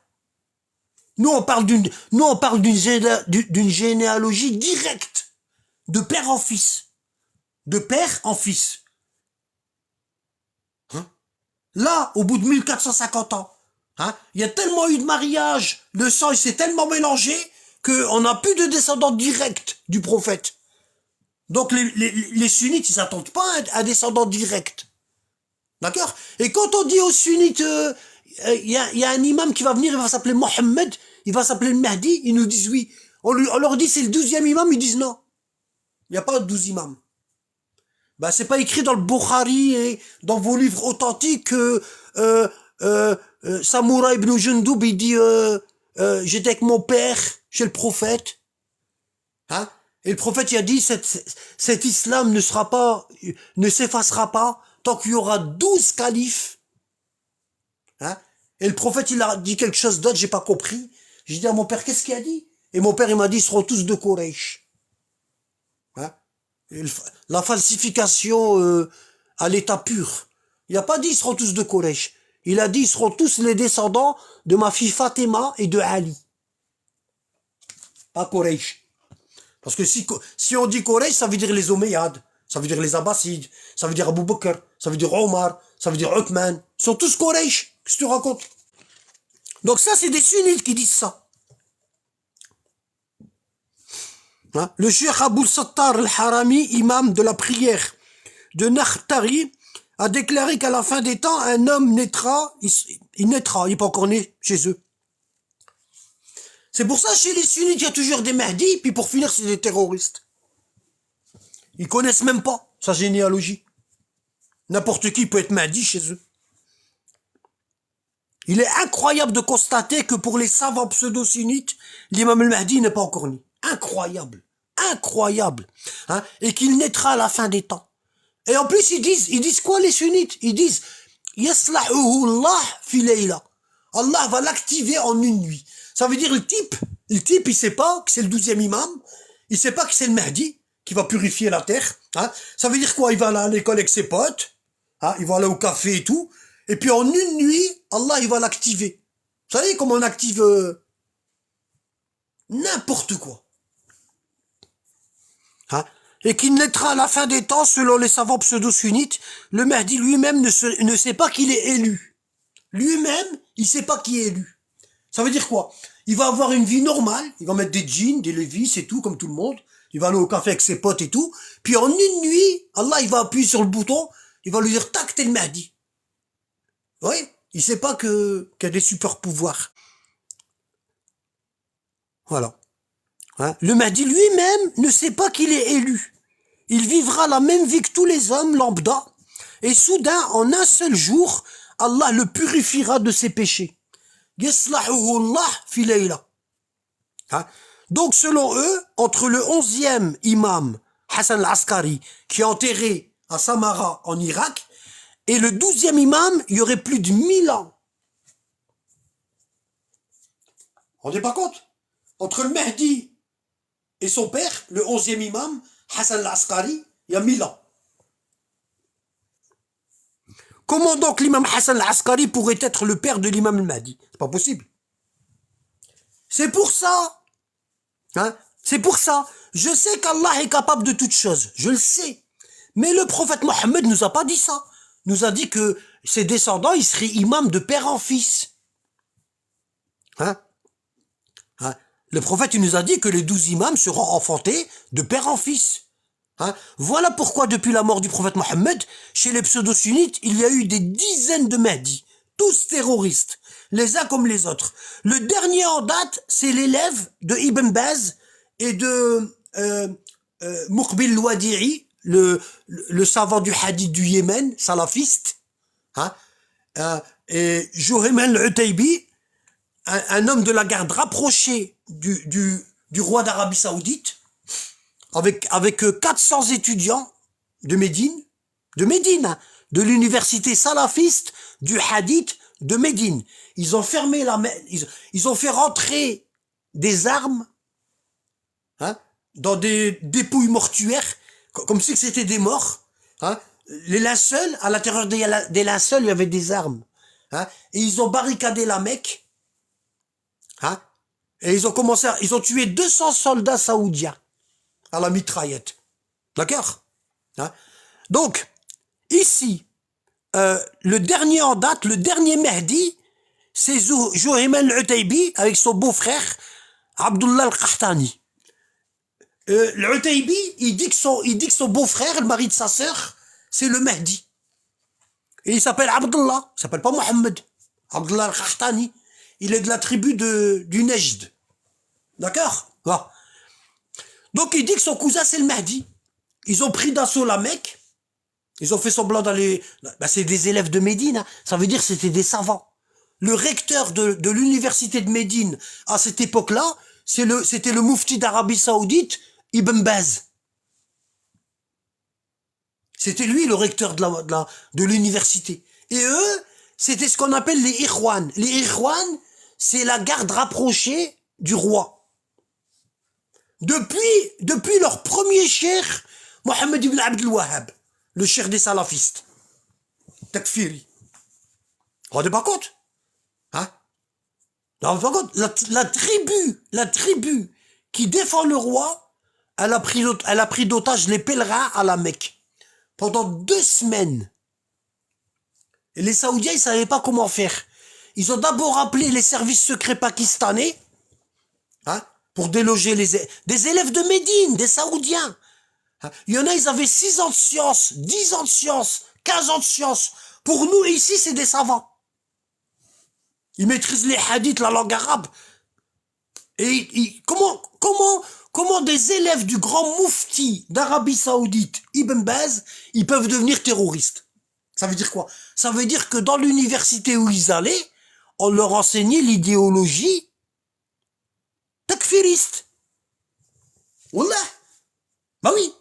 Nous, on parle d'une généalogie directe, de père en fils. De père en fils. Hein? Là, au bout de 1450 ans, hein, il y a tellement eu de mariages, le sang il s'est tellement mélangé, qu'on n'a plus de descendants directs du prophète. Donc les sunnites, ils n'attendent pas un descendant direct. D'accord? Et quand on dit aux sunnites, y a un imam qui va venir, il va s'appeler Mohammed, il va s'appeler le Mahdi, ils nous disent oui. On leur dit c'est le 12e imam, ils disent non. Il n'y a pas de 12 imams. Ben, c'est pas écrit dans le Bukhari et dans vos livres authentiques que Samura ibn Jundub, il dit j'étais avec mon père chez le prophète. Hein? Et le prophète il a dit cet islam ne s'effacera pas tant qu'il y aura 12 califes. Hein? Et le prophète il a dit quelque chose d'autre, j'ai pas compris. J'ai dit à mon père, qu'est-ce qu'il a dit? Et mon père il m'a dit, ils seront tous de Quraysh. Hein? Et la falsification à l'état pur. Il n'a pas dit, ils seront tous de Quraysh. Il a dit, ils seront tous les descendants de ma fille Fatima et de Ali. Pas Quraysh. Parce que si on dit Quraysh, ça veut dire les Omeyyades, ça veut dire les Abbasides, ça veut dire Abu Bakr, ça veut dire Omar, ça veut dire Uthman. Ils sont tous Quraysh. Qu'est-ce que tu racontes? Donc ça, c'est des sunnites qui disent ça. Hein? Le cheikh Abou Sattar al-Harami, imam de la prière de Nakhtari, a déclaré qu'à la fin des temps, un homme naîtra, il naîtra, il n'est pas encore né chez eux. C'est pour ça, chez les sunnites, il y a toujours des Mahdi, puis pour finir, c'est des terroristes. Ils connaissent même pas sa généalogie. N'importe qui peut être Mahdi chez eux. Il est incroyable de constater que pour les savants pseudo-sunnites, l'imam al-Mahdi n'est pas encore né. Incroyable. Incroyable. Hein? Et qu'il naîtra à la fin des temps. Et en plus, ils disent quoi les sunnites? Ils disent, Yaslahuhu Allah fi layla. Allah va l'activer en une nuit. Ça veut dire le type, il sait pas que c'est le 12e imam, il sait pas que c'est le Mahdi qui va purifier la terre. Hein? Ça veut dire quoi? Il va aller à l'école avec ses potes, hein? Il va aller au café et tout, et puis en une nuit, Allah il va l'activer. Vous savez comment on active n'importe quoi. Hein? Et qu'il naîtra à la fin des temps, selon les savants pseudo-sunnites, le Mahdi lui-même ne sait pas qu'il est élu. Lui-même, il sait pas qui est élu. Ça veut dire quoi? Il va avoir une vie normale, il va mettre des jeans, des Levi's et tout, comme tout le monde. Il va aller au café avec ses potes et tout. Puis en une nuit, Allah, il va appuyer sur le bouton, il va lui dire, tac, t'es le Mahdi. Oui, il sait pas qu'il y a des super pouvoirs. Voilà. Hein? Le Mahdi lui-même ne sait pas qu'il est élu. Il vivra la même vie que tous les hommes lambda. Et soudain, en un seul jour, Allah le purifiera de ses péchés. Hein? Donc, selon eux, entre le 11e imam, Hassan al-Askari, qui est enterré à Samara, en Irak, et le 12e imam, il y aurait plus de 1000 ans. Vous vous rendez pas compte? Entre le Mahdi et son père, le 11e imam, Hassan al-Askari, il y a 1000 ans. Comment donc l'imam Hassan al-Askari pourrait être le père de l'imam al-Mahdi? C'est pas possible. C'est pour ça. Hein? C'est pour ça. Je sais qu'Allah est capable de toutes choses. Je le sais. Mais le prophète Mohammed nous a pas dit ça. Il nous a dit que ses descendants, ils seraient imams de père en fils. Hein? Hein? Le prophète, il nous a dit que les 12 imams seront enfantés de père en fils. Hein? Voilà pourquoi, depuis la mort du prophète Mohammed, chez les pseudo-sunnites, il y a eu des dizaines de Mahdi, tous terroristes, les uns comme les autres. Le dernier en date, c'est l'élève de Ibn Baz et de Muqbil Wadi'i, le savant du hadith du Yémen, salafiste. Hein, et Juhaym al-Utaybi, un homme de la garde rapproché du roi d'Arabie Saoudite, avec 400 étudiants de Médine, hein, de l'université salafiste du Hadith de Médine. Ils ont fermé ils ont fait rentrer des armes, hein, dans des dépouilles mortuaires, comme si c'était des morts. Hein. Les linceuls, à l'intérieur des linceuls, il y avait des armes. Hein, et ils ont barricadé la Mecque. Hein, et ils ont tué 200 soldats saoudiens à la mitraillette. D'accord, hein. Donc, ici, le dernier en date, le dernier Mahdi, c'est Juhaym al-Utaybi avec son beau-frère, Abdullah al-Qahtani. L'Utaybi, il dit que son beau-frère, le mari de sa sœur, c'est le Mahdi. Et il s'appelle Abdullah, il s'appelle pas Mohammed. Abdullah al-Qahtani. Il est de la tribu du Nejd. D'accord? Voilà. Donc il dit que son cousin c'est le Mahdi. Ils ont pris d'assaut la Mecque. Ils ont fait semblant d'aller... Ben, c'est des élèves de Médine, hein. Ça veut dire que c'était des savants. Le recteur de l'université de Médine, à cette époque-là, c'était le moufti d'Arabie Saoudite, Ibn Baz. C'était lui le recteur de l'université. Et eux, c'était ce qu'on appelle les Ikhwan. Les Ikhwan, c'est la garde rapprochée du roi. Depuis leur premier cheikh, Mohammed ibn Abdel Wahhab, le cheikh des salafistes. Takfiri. Vous vous rendez pas compte? Hein? Vous vous rendez compte? La tribu qui défend le roi, elle a pris d'otage les pèlerins à la Mecque. Pendant 2 semaines. Et les Saoudiens, ils savaient pas comment faire. Ils ont d'abord appelé les services secrets pakistanais, hein, pour déloger des élèves de Médine, des Saoudiens. Hein. Il y en a, ils avaient 6 ans de science, 10 ans de science, 15 ans de science. Pour nous, ici, c'est des savants. Ils maîtrisent les hadiths, la langue arabe. Et comment des élèves du grand moufti d'Arabie Saoudite, Ibn Baz, ils peuvent devenir terroristes? Ça veut dire quoi? Ça veut dire que dans l'université où ils allaient, on leur enseignait l'idéologie takfiriste. Wallah. Bah oui.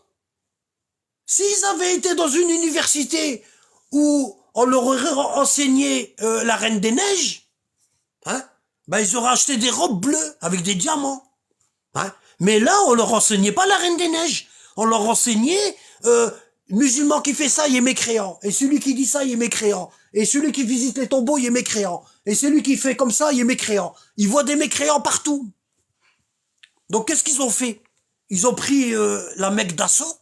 S'ils avaient été dans une université où on leur aurait enseigné la Reine des Neiges, hein, bah ils auraient acheté des robes bleues avec des diamants. Hein. Mais là, on leur enseignait pas la Reine des Neiges. On leur enseignait musulman qui fait ça, il est mécréant. Et celui qui dit ça, il est mécréant. Et celui qui visite les tombeaux, il est mécréant. Et celui qui fait comme ça, il est mécréant. Ils voient des mécréants partout. Donc qu'est-ce qu'ils ont fait? Ils ont pris la Mecque d'assaut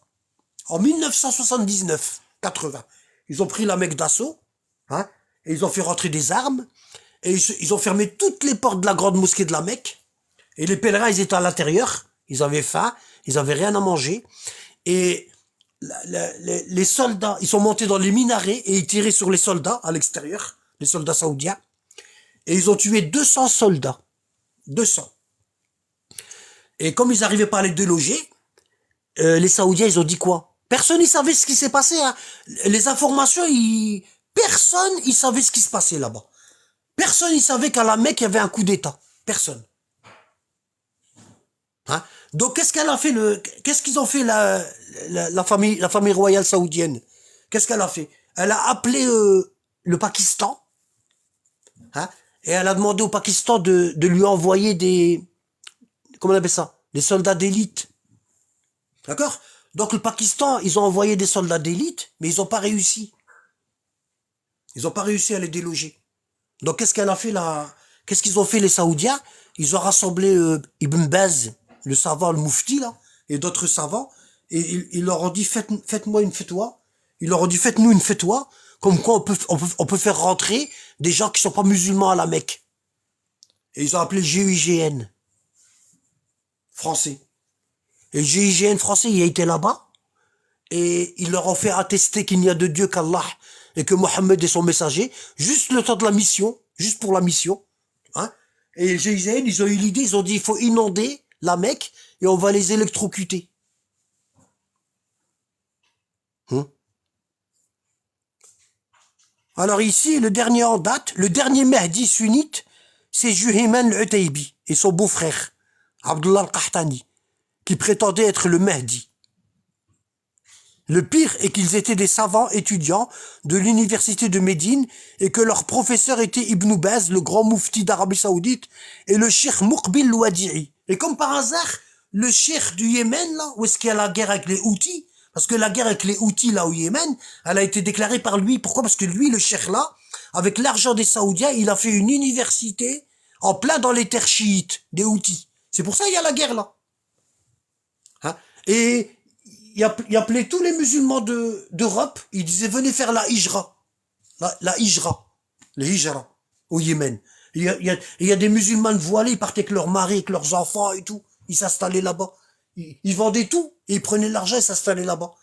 en 1979-80. Ils ont pris la Mecque d'assaut, hein, et ils ont fait rentrer des armes, et ils ont fermé toutes les portes de la grande mosquée de la Mecque, et les pèlerins, ils étaient à l'intérieur, ils avaient faim, ils avaient rien à manger, et les soldats, ils sont montés dans les minarets, et ils tiraient sur les soldats à l'extérieur, les soldats saoudiens, et ils ont tué 200 soldats. 200. Et comme ils n'arrivaient pas à les déloger, les Saoudiens, ils ont dit quoi? Personne ne savait ce qui s'est passé. Hein. Les informations, personne ne savait ce qui se passait là-bas. Personne ne savait qu'à la Mecque, il y avait un coup d'État. Personne. Hein. Donc, qu'est-ce qu'ils ont fait la famille royale saoudienne? Qu'est-ce qu'elle a fait? Elle a appelé le Pakistan, hein, et elle a demandé au Pakistan de lui envoyer comment on appelle ça? Des soldats d'élite. D'accord? Donc le Pakistan, ils ont envoyé des soldats d'élite, mais ils n'ont pas réussi. Ils n'ont pas réussi à les déloger. Donc qu'est-ce qu'ils ont fait les Saoudiens? Ils ont rassemblé Ibn Baz, le savant, le moufti, là, et d'autres savants, et ils leur ont dit, faites-moi une fatwa. Ils leur ont dit, faites-nous une fatwa, comme quoi on peut faire rentrer des gens qui sont pas musulmans à la Mecque. Et ils ont appelé le GIGN. Français. Et le GIGN français, il a été là-bas, et ils leur ont fait attester qu'il n'y a de Dieu qu'Allah, et que Mohammed est son messager, juste le temps de la mission, juste pour la mission. Hein. Et le GIGN, ils ont eu l'idée, ils ont dit, il faut inonder la Mecque, et on va les électrocuter. Hein. Alors ici, le dernier en date, le dernier Mahdi sunnite, c'est Juhayman al-Utaybi et son beau-frère, Abdullah al-Qahtani, qui prétendait être le Mahdi. Le pire est qu'ils étaient des savants étudiants de l'université de Médine et que leur professeur était Ibn Baz, le grand moufti d'Arabie Saoudite, et le cheikh Muqbil Louadi'i. Et comme par hasard, le cheikh du Yémen, là, où est-ce qu'il y a la guerre avec les Houthis, parce que la guerre avec les Houthis, là, au Yémen, elle a été déclarée par lui. Pourquoi? Parce que lui, le cheikh, là, avec l'argent des Saoudiens, il a fait une université en plein dans les terres chiites des Houthis. C'est pour ça qu'il y a la guerre, là. Hein? Et il appelait tous les musulmans d'Europe, il disait venez faire la hijra. La hijra. Les hijra au Yémen. Il y a des musulmans voilés, ils partaient avec leurs maris, avec leurs enfants et tout. Ils s'installaient là-bas. Ils vendaient tout et ils prenaient l'argent et s'installaient là-bas.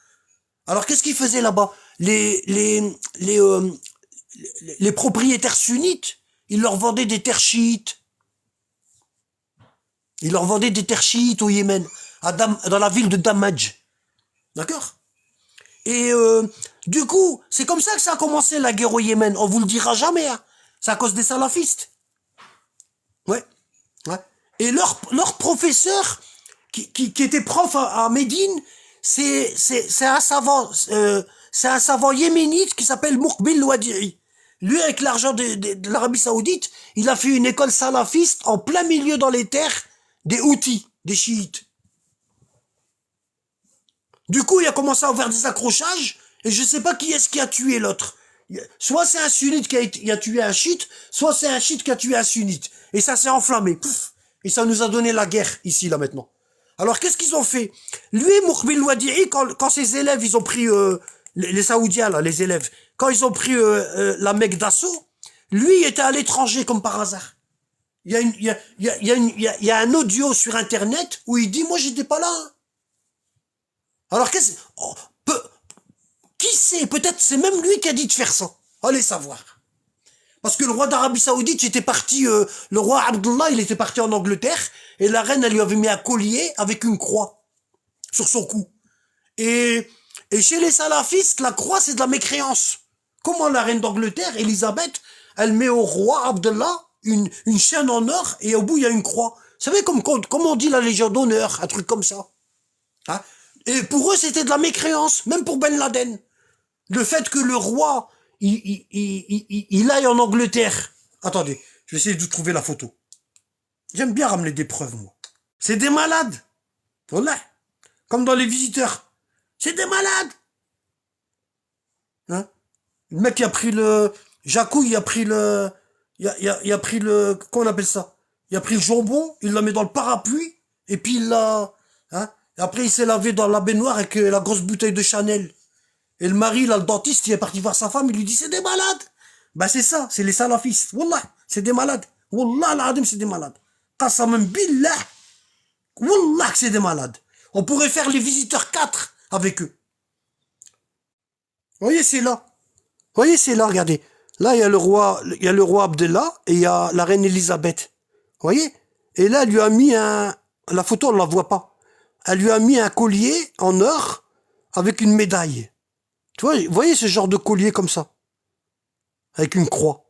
Alors qu'est-ce qu'ils faisaient là-bas? Les propriétaires sunnites, ils leur vendaient des terres chiites. Ils leur vendaient des terres chiites au Yémen, dans la ville de Damaj. D'accord? Et du coup, c'est comme ça que ça a commencé la guerre au Yémen. On vous le dira jamais, hein. C'est à cause des salafistes. Ouais. Ouais. Et leur professeur, qui était prof à Médine, c'est un savant yéménite qui s'appelle Muqbil Louadi'i. Lui, avec l'argent de l'Arabie Saoudite, il a fait une école salafiste en plein milieu dans les terres des Houthis, des chiites. Du coup, il a commencé à faire des accrochages, et je sais pas qui est-ce qui a tué l'autre. Soit c'est un sunnite qui a tué un chiite, soit c'est un chiite qui a tué un sunnite. Et ça s'est enflammé. Pouf. Et ça nous a donné la guerre, ici, là, maintenant. Alors, qu'est-ce qu'ils ont fait? Lui, Muqbil Louadi'i, quand ses élèves, ils ont pris, les Saoudiens, là, les élèves, quand ils ont pris la Mecque d'assaut, lui, il était à l'étranger, comme par hasard. Il y a un audio sur Internet où il dit, moi, j'étais pas là, hein. Alors, qui sait? Peut-être c'est même lui qui a dit de faire ça. Allez savoir. Parce que le roi d'Arabie Saoudite était parti, le roi Abdullah, il était parti en Angleterre, et la reine, elle lui avait mis un collier avec une croix sur son cou. Et chez les salafistes, la croix, c'est de la mécréance. Comment la reine d'Angleterre, Elisabeth, elle met au roi Abdullah une chaîne en or, et au bout, il y a une croix. Vous savez, comme on dit la Légion d'honneur, un truc comme ça. Hein? Et pour eux, c'était de la mécréance, même pour Ben Laden. Le fait que le roi, il aille en Angleterre. Attendez, je vais essayer de trouver la photo. J'aime bien ramener des preuves, moi. C'est des malades. Voilà. Comme dans Les Visiteurs. C'est des malades. Hein? Le mec, il a pris le... Jacou, il a pris le... Il a pris le... Comment on appelle ça? Il a pris le jambon, il l'a mis dans le parapluie, et puis il l'a... Hein? Et après, il s'est lavé dans la baignoire avec la grosse bouteille de Chanel. Et le mari, là, le dentiste, il est parti voir sa femme, il lui dit, c'est des malades. Ben, c'est ça, c'est les salafistes. Wallah, c'est des malades. Wallah, l'adim, c'est des malades. Qasam billah. Wallah, que c'est des malades. On pourrait faire Les Visiteurs 4 avec eux. Vous voyez, c'est là. Vous voyez, c'est là, regardez. Là, il y a le roi Abdallah et il y a la reine Elisabeth. Vous voyez? Et là, elle lui a mis la photo, on ne la voit pas. Elle lui a mis un collier en or avec une médaille. Tu vois, vous voyez ce genre de collier comme ça? Avec une croix.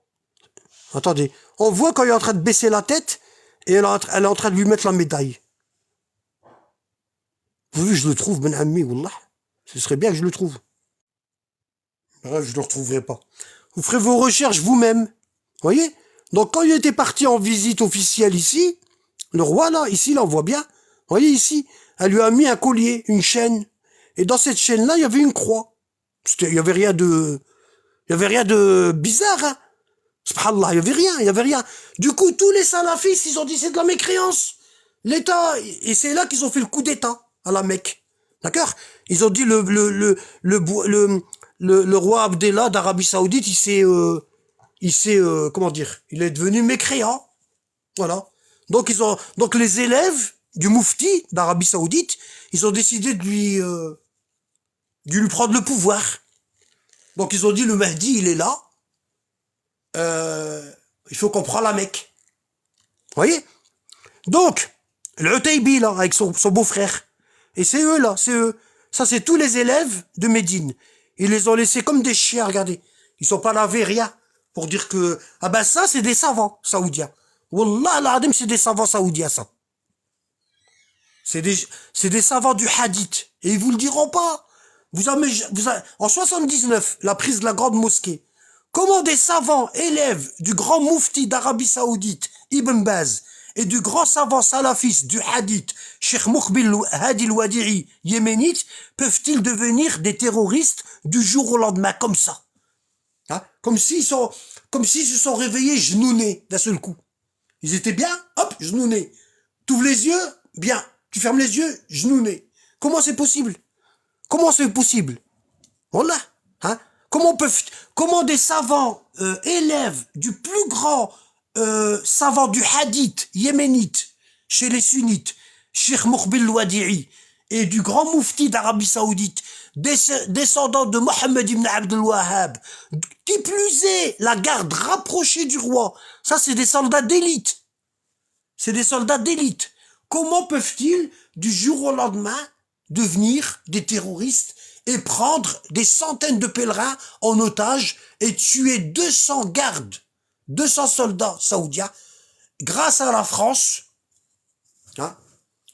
Attendez. On voit quand il est en train de baisser la tête et elle est en train de lui mettre la médaille. Vous voyez, je le trouve, Ben Ammi, Wallah. Ce serait bien que je le trouve. Bref, je ne le retrouverai pas. Vous ferez vos recherches vous-même. Voyez? Donc, quand il était parti en visite officielle ici, le roi, là, ici, là, on voit bien. Voyez, ici, elle lui a mis un collier, une chaîne. Et dans cette chaîne-là, il y avait une croix. Il y avait rien de bizarre, hein. Subhanallah, il y avait rien. Du coup, tous les salafistes, ils ont dit c'est de la mécréance. L'État, et c'est là qu'ils ont fait le coup d'État à la Mecque. D'accord? Ils ont dit le roi Abdallah d'Arabie Saoudite, comment dire, il est devenu mécréant. Voilà. Donc les élèves du Moufti d'Arabie Saoudite, ils ont décidé de lui prendre le pouvoir. Donc ils ont dit le Mahdi, il est là. Il faut qu'on prenne la Mecque. Vous voyez? Donc, le Utaybi, là, avec son beau-frère. Et c'est eux, là, c'est eux. Ça, c'est tous les élèves de Médine. Ils les ont laissés comme des chiens, regardez. Ils sont pas lavés, rien. Pour dire que, ah ben ça, c'est des savants saoudiens. Wallah, l'Adim, c'est des savants saoudiens, ça. C'est des savants du hadith. Et ils vous le diront pas. En 79, la prise de la grande mosquée. Comment des savants élèves du grand moufti d'Arabie Saoudite, Ibn Baz, et du grand savant salafiste du hadith, Cheikh Muqbil Hadi al-Wadi'i, yéménite, peuvent-ils devenir des terroristes du jour au lendemain, comme ça? Hein? Comme s'ils se sont réveillés genounés d'un seul coup. Ils étaient bien, hop, genounés. T'ouvres les yeux, bien. Tu fermes les yeux, genounés. Comment c'est possible? Comment c'est possible? Voilà. Hein? Comment des savants élèves du plus grand savant du hadith yéménite chez les sunnites, Cheikh Muqbil Wadi'i, et du grand moufti d'Arabie Saoudite, descendant de Mohammed ibn Abdel Wahhab, qui plus est la garde rapprochée du roi, ça c'est des soldats d'élite. C'est des soldats d'élite. Comment peuvent-ils, du jour au lendemain, devenir des terroristes et prendre des centaines de pèlerins en otage et tuer 200 gardes, 200 soldats saoudiens, grâce à la France? Hein?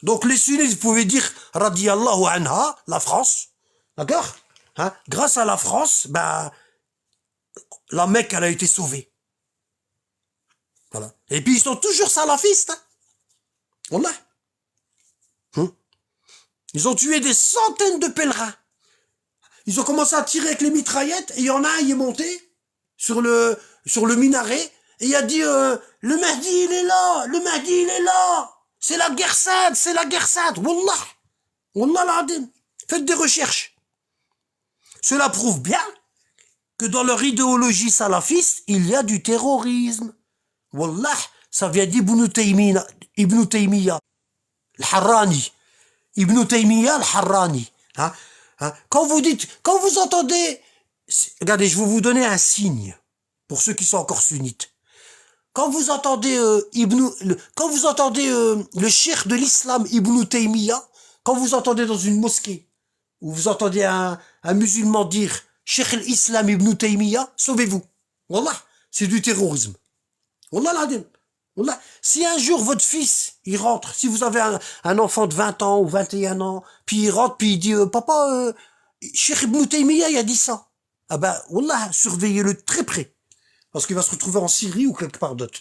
Donc les sunnites, vous pouvez dire radiyallahu anha, la France, d'accord? Hein? Grâce à la France, ben, la Mecque, elle a été sauvée. Voilà. Et puis ils sont toujours salafistes. Hein? On a. Ils ont tué des centaines de pèlerins. Ils ont commencé à tirer avec les mitraillettes, et il y en a un, il est monté sur le minaret, et il a dit le Mahdi il est là, le Mahdi il est là, c'est la guerre sainte, c'est la guerre sainte. Wallah, Wallah l'Adim. Faites des recherches. Cela prouve bien que dans leur idéologie salafiste, il y a du terrorisme. Wallah, ça vient d'Ibn Taymiyyah, al-Harrani. Ibn Taymiyyah al-Harrani. Hein? Hein? Quand vous entendez, regardez, je vais vous donner un signe, pour ceux qui sont encore sunnites. Quand vous entendez le cheikh de l'islam Ibn Taymiyyah, quand vous entendez dans une mosquée, ou vous entendez un musulman dire Cheikh l'islam Ibn Taymiyyah, sauvez-vous. Wallah, c'est du terrorisme. Wallah l'adim. Wallah. Si un jour votre fils, il rentre, si vous avez un enfant de 20 ans ou 21 ans, puis il rentre, puis il dit papa, Cheikh Ibn Taymiyyah, il a dit ça. Ah ben, wallah, surveillez-le très près. Parce qu'il va se retrouver en Syrie ou quelque part d'autre.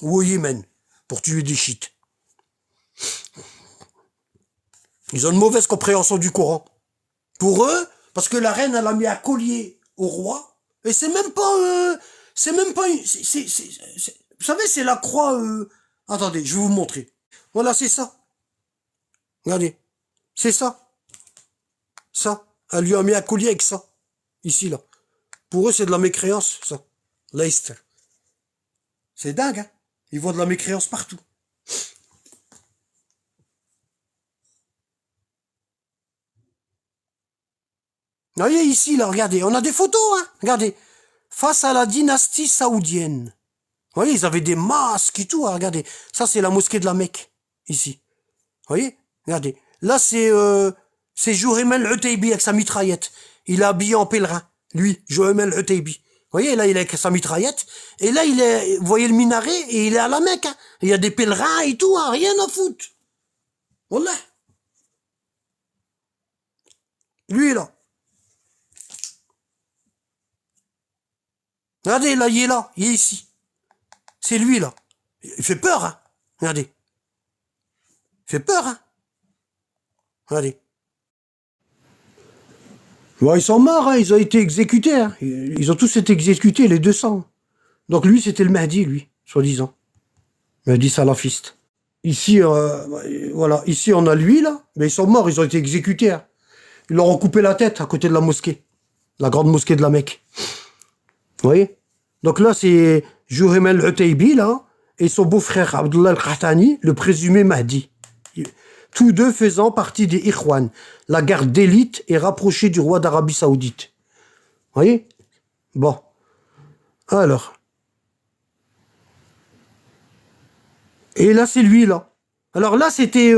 Ou au Yémen, pour tuer des chiites. Ils ont une mauvaise compréhension du Coran. Pour eux, parce que la reine, elle a mis un collier au roi, et c'est même pas, vous savez, c'est la croix, attendez, je vais vous montrer. Voilà, c'est ça. Regardez. C'est ça. Ça. Elle lui a mis un collier avec ça. Ici, là. Pour eux, c'est de la mécréance, ça. Leicester. C'est dingue, hein. Ils voient de la mécréance partout. Vous voyez ici, là, regardez, on a des photos, hein. Regardez. Face à la dynastie saoudienne. Vous voyez, ils avaient des masques et tout, hein. Regardez. Ça, c'est la mosquée de la Mecque. Ici. Vous voyez? Regardez. Là, c'est Jouhem el-Utaybi avec sa mitraillette. Il est habillé en pèlerin. Lui, Jouhem el-Utaybi. Vous voyez, là, il est avec sa mitraillette. Et là, vous voyez le minaret, et il est à la Mecque, hein. Il y a des pèlerins et tout, hein. Rien à foutre. Wallah. Lui, là. Regardez, là, il est ici. C'est lui, là. Il fait peur, hein. Regardez. Il fait peur, hein. Regardez. Ouais, ils sont morts, hein. Ils ont été exécutés, hein. Ils ont tous été exécutés, les 200. Donc lui, c'était le Mahdi, lui, soi-disant. Mahdi salafiste. Ici, voilà. Ici, on a lui, là. Mais ils sont morts, ils ont été exécutés, hein. Ils leur ont coupé la tête à côté de la mosquée. La grande mosquée de la Mecque. Vous voyez? Donc là, c'est Jouhem el-Utaybi, là, et son beau-frère Abdullah al-Qahtani, le présumé Mahdi. Tous deux faisant partie des Ikhwan, la garde d'élite et rapprochée du roi d'Arabie Saoudite. Vous voyez? Bon. Alors. Et là, c'est lui, là. Alors là, c'était...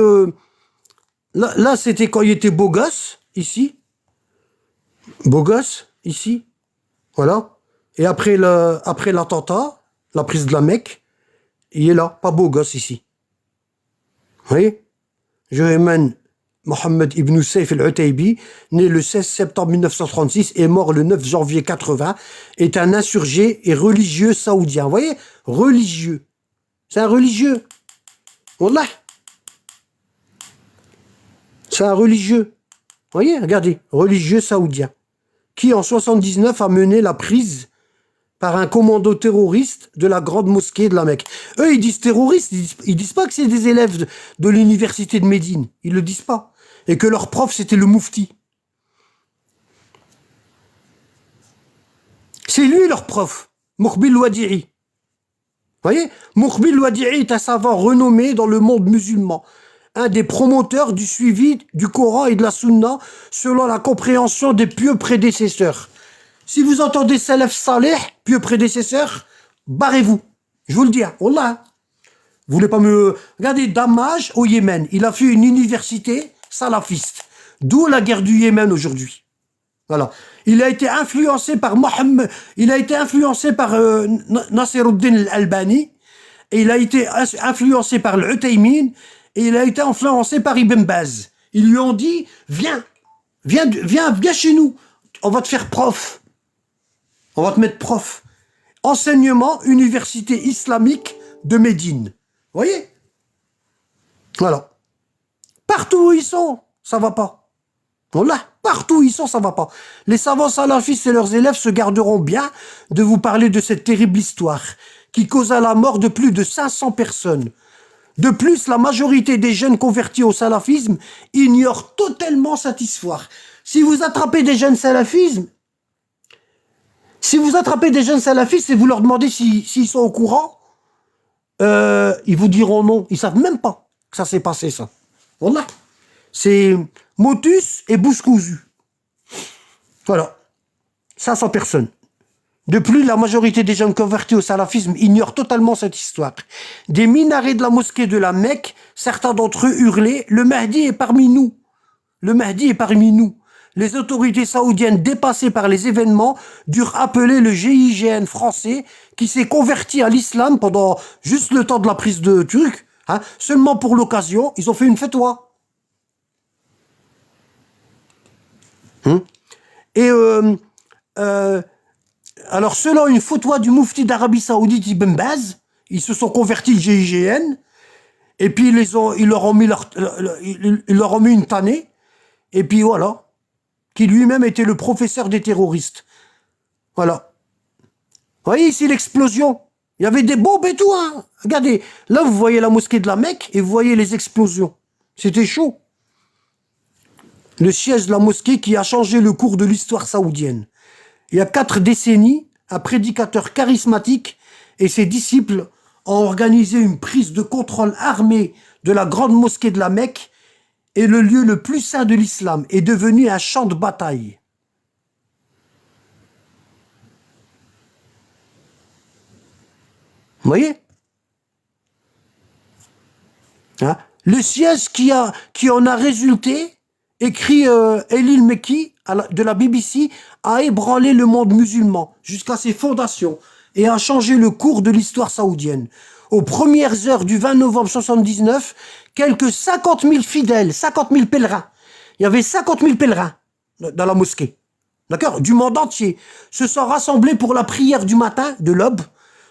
là, c'était quand il était beau gosse, ici. Beau gosse, ici. Voilà. Et après l'attentat, la prise de la Mecque, il est là, pas beau gosse ici. Vous voyez? Juhayman Mohammed ibn Saif al-Utaybi, né le 16 septembre 1936 et mort le 9 janvier 80, est un insurgé et religieux saoudien. Vous voyez? Religieux. C'est un religieux. Wallah. C'est un religieux. Vous voyez? Regardez. Religieux saoudien. Qui en 79 a mené la prise par un commando terroriste de la grande mosquée de la Mecque. Eux, ils disent terroristes, ils disent pas que c'est des élèves de l'université de Médine. Ils le disent pas. Et que leur prof, c'était le Moufti. C'est lui leur prof, Moukbil Wadi'i. Vous voyez? Moukbil Wadi'i est un savant renommé dans le monde musulman. Un des promoteurs du suivi du Coran et de la Sunna selon la compréhension des pieux prédécesseurs. Si vous entendez Salaf Saleh, pieux prédécesseurs, barrez-vous. Je vous le dis, Wallah. Vous voulez pas me... Regardez, Damaj au Yémen, il a fait une université salafiste. D'où la guerre du Yémen aujourd'hui. Voilà. Il a été influencé par Mohammed, il a été influencé par Nasiruddin al-Albani, et il a été influencé par l'Utaymin, et il a été influencé par Ibn Baz. Ils lui ont dit, viens chez nous, on va te faire prof. On va te mettre prof. Enseignement, université islamique de Médine. Vous voyez? Voilà. Partout où ils sont, ça va pas. Voilà. Partout où ils sont, ça va pas. Les savants salafistes et leurs élèves se garderont bien de vous parler de cette terrible histoire qui causa la mort de plus de 500 personnes. De plus, la majorité des jeunes convertis au salafisme ignorent totalement cette histoire. Si vous attrapez des jeunes salafistes et vous leur demandez s'ils sont au courant, ils vous diront non. Ils savent même pas que ça s'est passé, ça. Voilà. C'est motus et bouche cousue. Voilà. 500 personnes. De plus, la majorité des jeunes convertis au salafisme ignorent totalement cette histoire. Des minarets de la mosquée de la Mecque, certains d'entre eux hurlaient « Le Mahdi est parmi nous !» Le Mahdi est parmi nous. Les autorités saoudiennes, dépassées par les événements, durent appeler le GIGN français, qui s'est converti à l'islam pendant juste le temps de la prise de Turc, seulement pour l'occasion, ils ont fait une fatwa. Alors, selon une fatwa du Moufti d'Arabie Saoudite Ibn Baz, ils se sont convertis le GIGN, et puis ils leur ont mis une tannée, et puis voilà, qui lui-même était le professeur des terroristes. Voilà. Vous voyez ici l'explosion. Il y avait des bombes et tout, hein. Regardez, là vous voyez la mosquée de la Mecque et vous voyez les explosions. C'était chaud. Le siège de la mosquée qui a changé le cours de l'histoire saoudienne. Il y a 4 décennies, un prédicateur charismatique et ses disciples ont organisé une prise de contrôle armée de la grande mosquée de la Mecque, et le lieu le plus saint de l'islam est devenu un champ de bataille. Vous voyez? Le siège qui en a résulté, écrit Elil Mekki de la BBC, a ébranlé le monde musulman jusqu'à ses fondations et a changé le cours de l'histoire saoudienne. Aux premières heures du 20 novembre 79, quelques 50 000 fidèles, 50 000 pèlerins, il y avait 50 000 pèlerins dans la mosquée, d'accord, du monde entier, se sont rassemblés pour la prière du matin, de l'aube,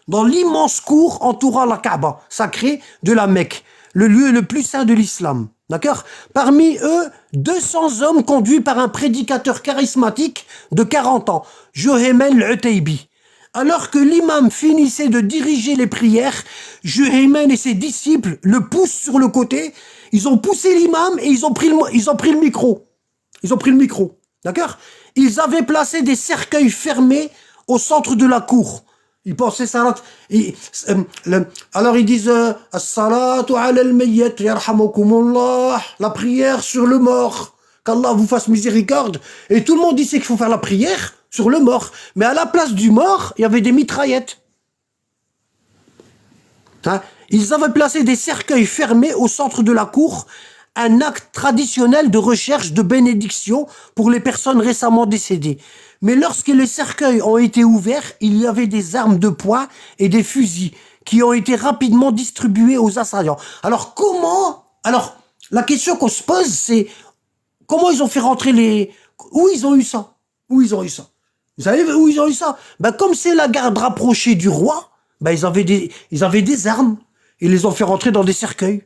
dans l'immense cour entourant la Kaaba, sacrée de la Mecque, le lieu le plus saint de l'islam. D'accord? Parmi eux, 200 hommes conduits par un prédicateur charismatique de 40 ans, Juhayman al-Utaybi. Alors que l'imam finissait de diriger les prières, Juhayman et ses disciples le poussent sur le côté. Ils ont poussé l'imam et ils ont pris le micro. Ils ont pris le micro. D'accord? Ils avaient placé des cercueils fermés au centre de la cour. Ils pensaient salat. Alors ils disent As-salatu ala al-mayyit yarhamukumullah, la prière sur le mort, qu'Allah vous fasse miséricorde. Et tout le monde disait qu'il faut faire la prière sur le mort. Mais à la place du mort, il y avait des mitraillettes. Ils avaient placé des cercueils fermés au centre de la cour, un acte traditionnel de recherche de bénédiction pour les personnes récemment décédées. Mais lorsque les cercueils ont été ouverts, il y avait des armes de poing et des fusils qui ont été rapidement distribués aux assaillants. Alors comment... Alors, la question qu'on se pose, c'est comment ils ont fait rentrer les... Où ils ont eu ça? Où ils ont eu ça? Vous savez où ils ont eu ça? Ben, comme c'est la garde rapprochée du roi, ben, ils avaient des armes. Ils les ont fait rentrer dans des cercueils.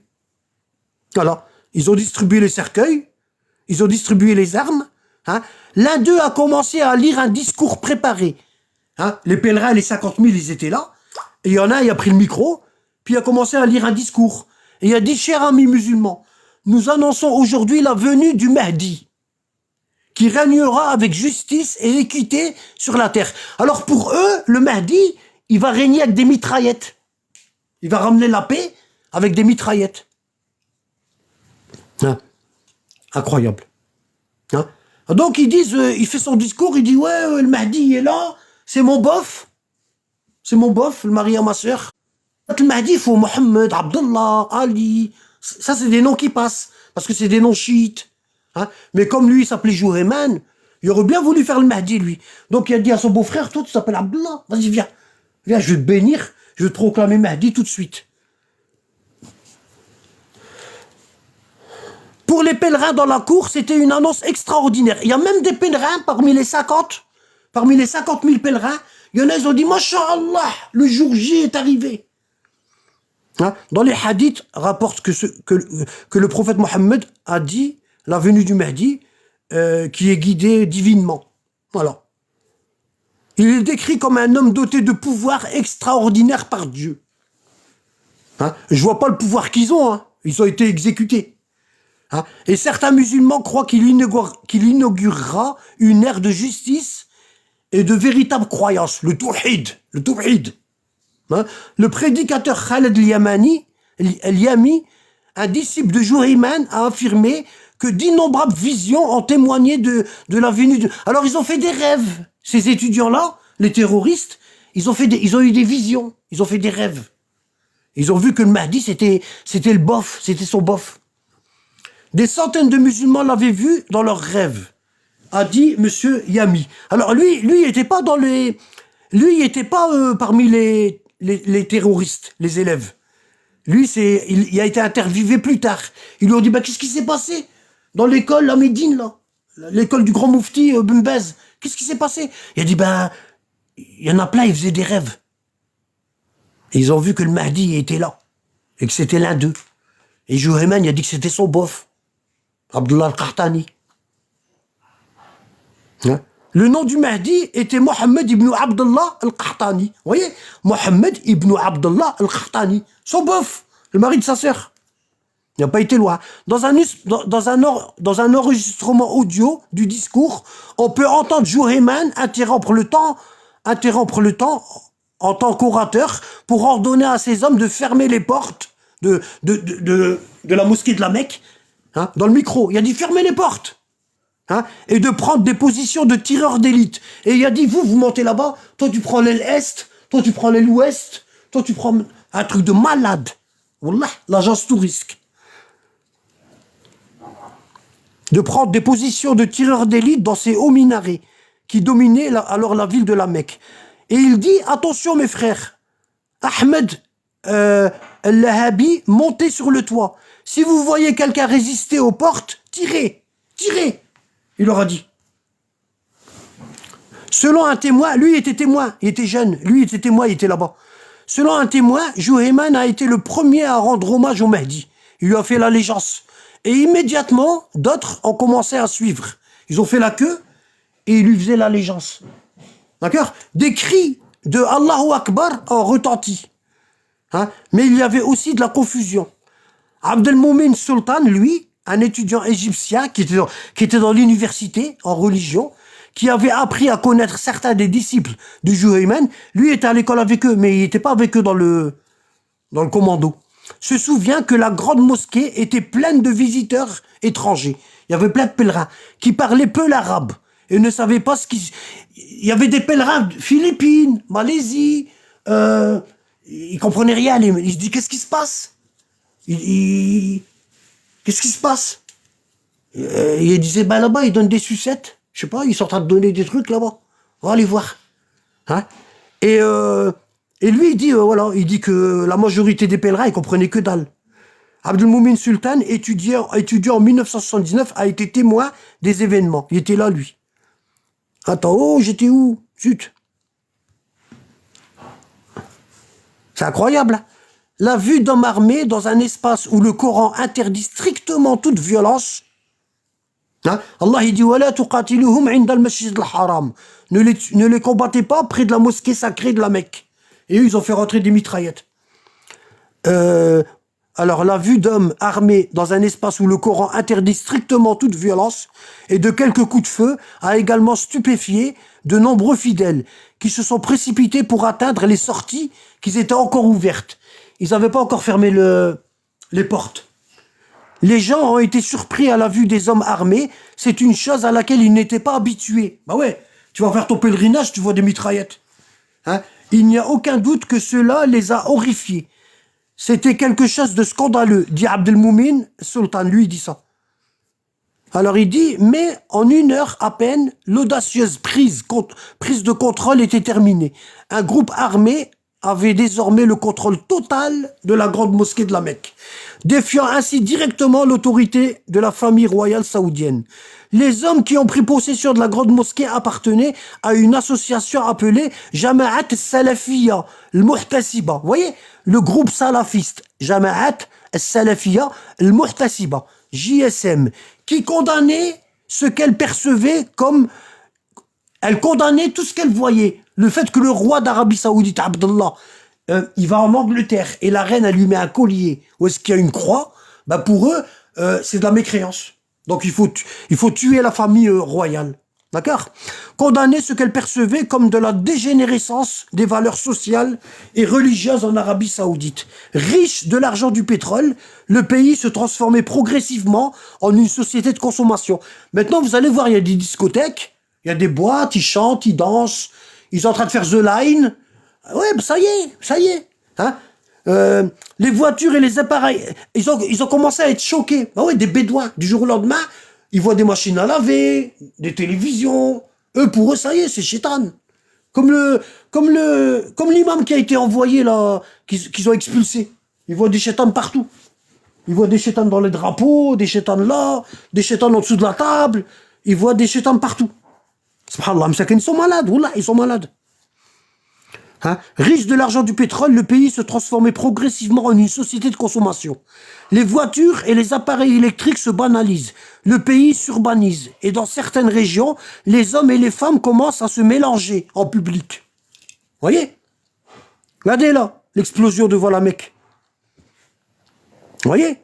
Voilà. Ils ont distribué les cercueils. Ils ont distribué les armes. Hein. L'un d'eux a commencé à lire un discours préparé. Hein. Les pèlerins, les 50 000, ils étaient là. Et il y en a, il a pris le micro, puis il a commencé à lire un discours. Et il a dit, chers amis musulmans, nous annonçons aujourd'hui la venue du Mahdi, qui régnera avec justice et équité sur la terre. Alors pour eux, le Mahdi, il va régner avec des mitraillettes. Il va ramener la paix avec des mitraillettes. Hein. Incroyable. Hein. Donc ils disent, il fait son discours, il dit, ouais, le Mahdi il est là, c'est mon bof. C'est mon bof, le mari à ma sœur. Le Mahdi, il faut Mohammed, Abdullah, Ali. Ça, c'est des noms qui passent, parce que c'est des noms chiites. Hein. Mais comme lui, il s'appelait Juhayman, il aurait bien voulu faire le Mahdi, lui. Donc il a dit à son beau-frère, toi, tu t'appelles Abdullah. Vas-y, viens. Viens, je vais te bénir, je vais te proclamer Mahdi tout de suite. Pour les pèlerins dans la cour, c'était une annonce extraordinaire. Il y a même des pèlerins parmi les 50 000 pèlerins. Il y en a, ils ont dit, Masha'Allah, le jour J est arrivé. Hein? Dans les hadiths, rapporte que le prophète Mohammed a dit la venue du Mahdi qui est guidé divinement. Voilà. Il est décrit comme un homme doté de pouvoir extraordinaire par Dieu. Hein? Je vois pas le pouvoir qu'ils ont. Hein? Ils ont été exécutés. Hein? Et certains musulmans croient qu'il inaugurera une ère de justice et de véritable croyance, le Tawhid. Le Tawhid. Hein? Le prédicateur Khaled al-Yami, un disciple de Juhayman, a affirmé que d'innombrables visions ont témoigné de la venue de... Alors ils ont fait des rêves. Ces étudiants-là, les terroristes, ils ont eu des visions. Ils ont fait des rêves. Ils ont vu que le Mahdi, c'était le bof, c'était son bof. Des centaines de musulmans l'avaient vu dans leurs rêves, a dit Monsieur Yami. Alors lui, il était pas dans les... Lui, il était pas parmi les terroristes, les élèves. Lui, il a été interviewé plus tard. Ils lui ont dit, bah, qu'est-ce qui s'est passé dans l'école à Médine, là? L'école du grand moufti Ben Baz. Qu'est-ce qui s'est passé? Il a dit, ben, il y en a plein, ils faisaient des rêves. Et ils ont vu que le Mahdi était là. Et que c'était l'un d'eux. Et Juhayman, il a dit que c'était son bof. Abdullah al-Qahtani. Hein? Le nom du Mahdi était Mohammed ibn Abdullah al-Qahtani. Vous voyez? Mohammed ibn Abdullah al-Qahtani. Son bof, le mari de sa sœur. Il n'a pas été loin. Dans un enregistrement audio du discours, on peut entendre Juhayman interrompre le temps en tant qu'orateur pour ordonner à ses hommes de fermer les portes de la mosquée de la Mecque. Hein, dans le micro, il a dit fermez les portes. Hein, et de prendre des positions de tireurs d'élite. Et il a dit, vous montez là-bas, toi tu prends l'aile Est, toi tu prends l'aile Ouest, toi tu prends un truc de malade. Wallah, l'agence touristique. De prendre des positions de tireurs d'élite dans ces hauts minarets qui dominaient alors la ville de la Mecque. Et il dit, attention mes frères, Ahmed al-Lahabi, montez sur le toit. Si vous voyez quelqu'un résister aux portes, tirez, tirez. Il leur a dit. Selon un témoin, lui était témoin, il était jeune, lui était témoin, il était là-bas. Selon un témoin, Juhayman a été le premier à rendre hommage au Mahdi. Il lui a fait l'allégeance. Et immédiatement, d'autres ont commencé à suivre. Ils ont fait la queue et ils lui faisaient l'allégeance. D'accord? Des cris de Allahu Akbar ont retenti. Hein? Mais il y avait aussi de la confusion. Abdelmoumin Sultan, lui, un étudiant égyptien qui était dans l'université en religion, qui avait appris à connaître certains des disciples de Juhayman, lui était à l'école avec eux, mais il n'était pas avec eux dans le commando. Se souvient que la grande mosquée était pleine de visiteurs étrangers. Il y avait plein de pèlerins qui parlaient peu l'arabe et ne savaient pas ce qui... Il y avait des pèlerins Philippines, Malaisie, ils comprenaient rien. Ils se disaient, qu'est-ce qui se passe? Qu'est-ce qui se passe? Il disait, bah là-bas, ils donnent des sucettes. Je sais pas, ils sont en train de donner des trucs là-bas. On va aller voir. Hein? Et lui, il dit, voilà, il dit que la majorité des pèlerins, ils comprenaient que dalle. Abdelmoumin Sultan, étudiant en 1979, a été témoin des événements. Il était là, lui. Attends, oh, j'étais où? Zut. C'est incroyable. Hein, la vue d'hommes armés dans un espace où le Coran interdit strictement toute violence. Hein? Allah, il dit, وَلَا تُقَاتِلُهُمْ عِنْدَ الْمَسْجِدِ الْحَرَامِ. Ne les combattez pas près de la mosquée sacrée de la Mecque. Et eux, ils ont fait rentrer des mitraillettes. Alors, la vue d'hommes armés dans un espace où le Coran interdit strictement toute violence et de quelques coups de feu a également stupéfié de nombreux fidèles qui se sont précipités pour atteindre les sorties qui étaient encore ouvertes. Ils n'avaient pas encore fermé les portes. Les gens ont été surpris à la vue des hommes armés. C'est une chose à laquelle ils n'étaient pas habitués. Bah ouais, tu vas faire ton pèlerinage, tu vois des mitraillettes. Hein? Il n'y a aucun doute que cela les a horrifiés. C'était quelque chose de scandaleux, dit Abdelmoumin Sultan, lui il dit ça. Alors il dit, mais en 1 heure à peine, l'audacieuse prise de contrôle était terminée. Un groupe armé avait désormais le contrôle total de la grande mosquée de la Mecque, défiant ainsi directement l'autorité de la famille royale saoudienne. Les hommes qui ont pris possession de la grande mosquée appartenaient à une association appelée Jama'at Salafiyya al-Muhtasiba. Vous voyez, le groupe salafiste Jama'at Salafiyya al-Muhtasiba, JSM, qui condamnait ce qu'elle percevait comme... Elle condamnait tout ce qu'elle voyait. Le fait que le roi d'Arabie Saoudite, Abdallah, il va en Angleterre et la reine, elle lui met un collier où est-ce qu'il y a une croix, bah pour eux, c'est de la mécréance. Donc il faut tuer la famille royale. D'accord? Condamner ce qu'elle percevait comme de la dégénérescence des valeurs sociales et religieuses en Arabie Saoudite. Riche de l'argent du pétrole, le pays se transformait progressivement en une société de consommation. Maintenant, vous allez voir, il y a des discothèques, il y a des boîtes, ils chantent, ils dansent, ils sont en train de faire The Line. Ouais, bah ça y est. Hein? Les voitures et les appareils, ils ont commencé à être choqués. Bah ouais, des bédouins, du jour au lendemain, ils voient des machines à laver, des télévisions. Pour eux, ça y est, c'est chétan. Comme l'imam qui a été envoyé là, qu'ils ont expulsé. Ils voient des chétans partout. Ils voient des chétans dans les drapeaux, des chétans là, des chétans en dessous de la table. Ils voient des chétans partout. Subhanallah, ils sont malades, wallah, ils sont malades. Hein? Riche de l'argent du pétrole, le pays se transformait progressivement en une société de consommation. Les voitures et les appareils électriques se banalisent. Le pays s'urbanise. Et dans certaines régions, les hommes et les femmes commencent à se mélanger en public. Voyez? Regardez là, l'explosion devant la Mecque. Voyez?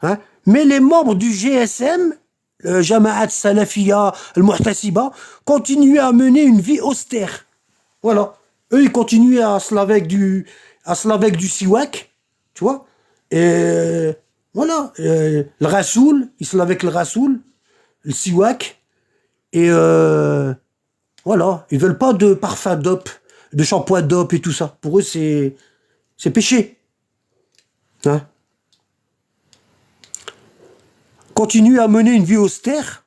Hein? Mais les membres du GSM, le Jama'at Salafiyya al-Muhtasiba, continuaient à mener une vie austère. Voilà. Eux, ils continuaient à se laver avec du siwak, tu vois. Et voilà, le rasoul, ils se lavaient avec le rasoul, le siwak. Et voilà, ils veulent pas de parfum d'op, de shampoing d'op et tout ça. Pour eux, c'est péché. Hein? Continuent à mener une vie austère,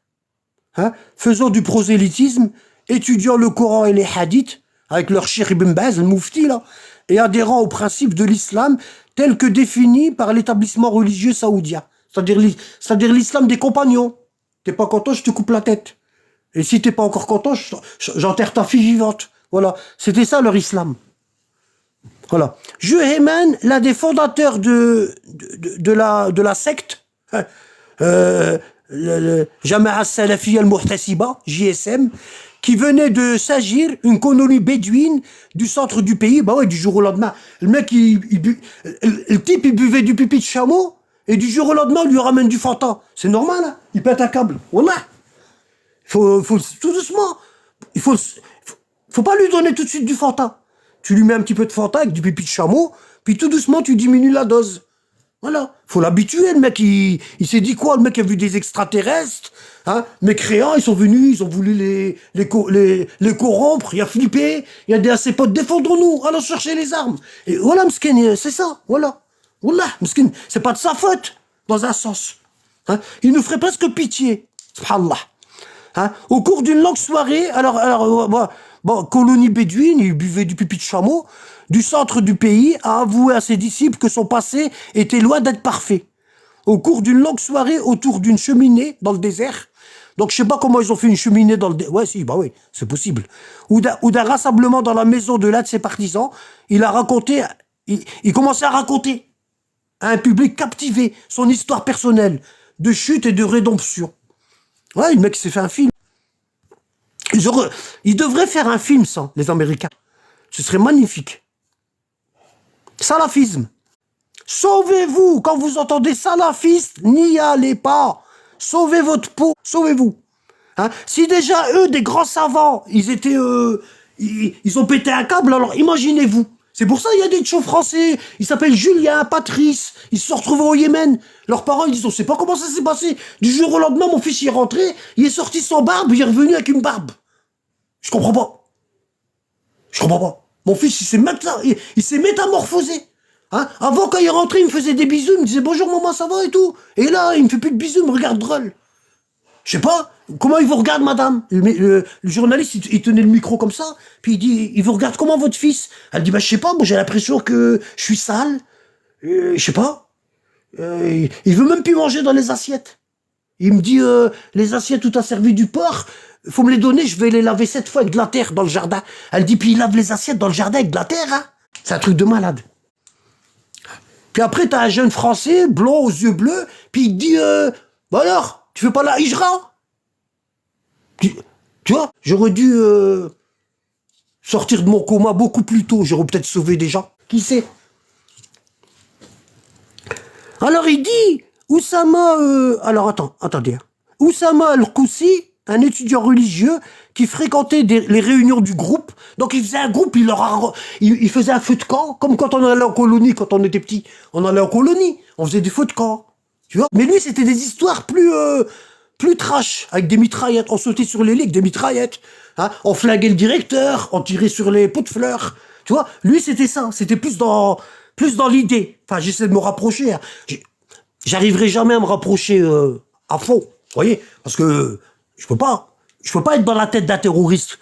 hein, faisant du prosélytisme, étudiant le Coran et les hadiths, avec leur Cheikh Ibn Baz, le Moufti, là, et adhérant aux principes de l'islam tel que défini par l'établissement religieux saoudien. C'est-à-dire l'islam des compagnons. T'es pas content, je te coupe la tête. Et si t'es pas encore content, j'enterre ta fille vivante. Voilà. C'était ça leur islam. Voilà. Juhayman, l'un des fondateurs de la secte, Jama'a Salafiyya al-Muhtasiba, JSM, qui venait de s'agir une colonie bédouine du centre du pays. Bah ouais, du jour au lendemain. Le mec, le type, il buvait du pipi de chameau, et du jour au lendemain, on lui ramène du Fanta. C'est normal, hein? Il pète un câble. Wallah. Faut tout doucement. Faut pas lui donner tout de suite du Fanta. Tu lui mets un petit peu de Fanta avec du pipi de chameau, puis tout doucement, tu diminues la dose. Voilà. Faut l'habituer, le mec, il s'est dit quoi? Le mec a vu des extraterrestres, hein? Mécréants, ils sont venus, ils ont voulu les corrompre, il a flippé, il a dit à ses potes, défendons-nous, allons chercher les armes. Et voilà, Mskin, c'est ça, voilà. Wallah, Mskin, c'est pas de sa faute, dans un sens. Hein? Il nous ferait presque pitié. Subhanallah. Hein, au cours d'une longue soirée, colonie bédouine, il buvait du pipi de chameau, du centre du pays, a avoué à ses disciples que son passé était loin d'être parfait. Au cours d'une longue soirée autour d'une cheminée dans le désert, donc je sais pas comment ils ont fait une cheminée dans le désert, ouais si, bah oui, c'est possible, ou d'un rassemblement dans la maison de l'un de ses partisans, il commençait à raconter à un public captivé son histoire personnelle de chute et de rédemption. Ouais, le mec s'est fait un film. Ils devraient faire un film, ça, les Américains. Ce serait magnifique. Salafisme. Sauvez-vous. Quand vous entendez salafiste, n'y allez pas. Sauvez votre peau. Sauvez-vous. Hein? Si déjà, eux, des grands savants, ils ont pété un câble, alors imaginez-vous. C'est pour ça qu'il y a des tchos français. Ils s'appellent Julien, Patrice. Ils se sont retrouvés au Yémen. Leurs parents, ils disent, on sait pas comment ça s'est passé. Du jour au lendemain, mon fils y est rentré. Il est sorti sans barbe. Il est revenu avec une barbe. Je comprends pas. Je comprends pas. Mon fils, il s'est métamorphosé. Hein? Avant, quand il est rentré, il me faisait des bisous. Il me disait, bonjour maman, ça va et tout. Et là, il me fait plus de bisous. Il me regarde drôle. Je sais pas, comment il vous regarde, madame? Le journaliste, il tenait le micro comme ça, puis il dit, il vous regarde comment, votre fils? Elle dit, bah, je sais pas, moi, j'ai l'impression que je suis sale. Je sais pas. Il veut même plus manger dans les assiettes. Il me dit, les assiettes où t'as servi du porc, faut me les donner, je vais les laver 7 fois avec de la terre dans le jardin. Elle dit, puis il lave les assiettes dans le jardin avec de la terre, hein? C'est un truc de malade. Puis après, t'as un jeune Français, blond, aux yeux bleus, puis il dit, bah alors, tu fais pas la hijra? Tu vois, j'aurais dû sortir de mon coma beaucoup plus tôt. J'aurais peut-être sauvé des gens. Qui sait? Alors il dit, alors attendez. Oussama Al-Koussi, un étudiant religieux qui fréquentait les réunions du groupe. Donc il faisait un groupe, il faisait un feu de camp, comme quand on allait en colonie, quand on était petit. On allait en colonie, on faisait des feux de camp. Tu vois? Mais lui, c'était des histoires plus trash, avec des mitraillettes. On sautait sur les lits avec des mitraillettes. Hein? On flinguait le directeur, on tirait sur les pots de fleurs. Tu vois? Lui, c'était ça. C'était plus dans l'idée. Enfin, j'essaie de me rapprocher. Hein. J'arriverai jamais à me rapprocher à fond. Vous voyez? Parce que je peux pas être dans la tête d'un terroriste.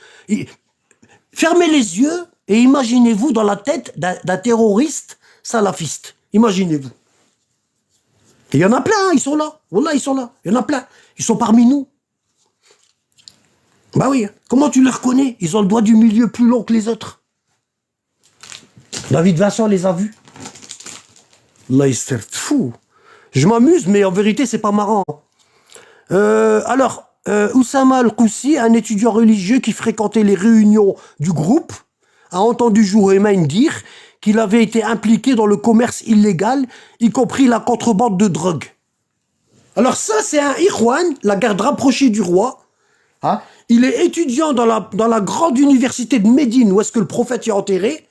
Fermez les yeux et imaginez-vous dans la tête d'un terroriste salafiste. Imaginez-vous. Et il y en a plein, ils sont là. Wallah, ils sont là. Il y en a plein. Ils sont parmi nous. Bah oui. Comment tu les reconnais? Ils ont le doigt du milieu plus long que les autres. David Vincent les a vus. Là, il s'est fou. Je m'amuse, mais en vérité, c'est pas marrant. Oussama Al-Koussi, un étudiant religieux qui fréquentait les réunions du groupe, a entendu Juhayman dire qu'il avait été impliqué dans le commerce illégal, y compris la contrebande de drogue. Alors ça, c'est un Ikhwan, la garde rapprochée du roi. Hein? Il est étudiant dans la grande université de Médine, où est-ce que le prophète est enterré.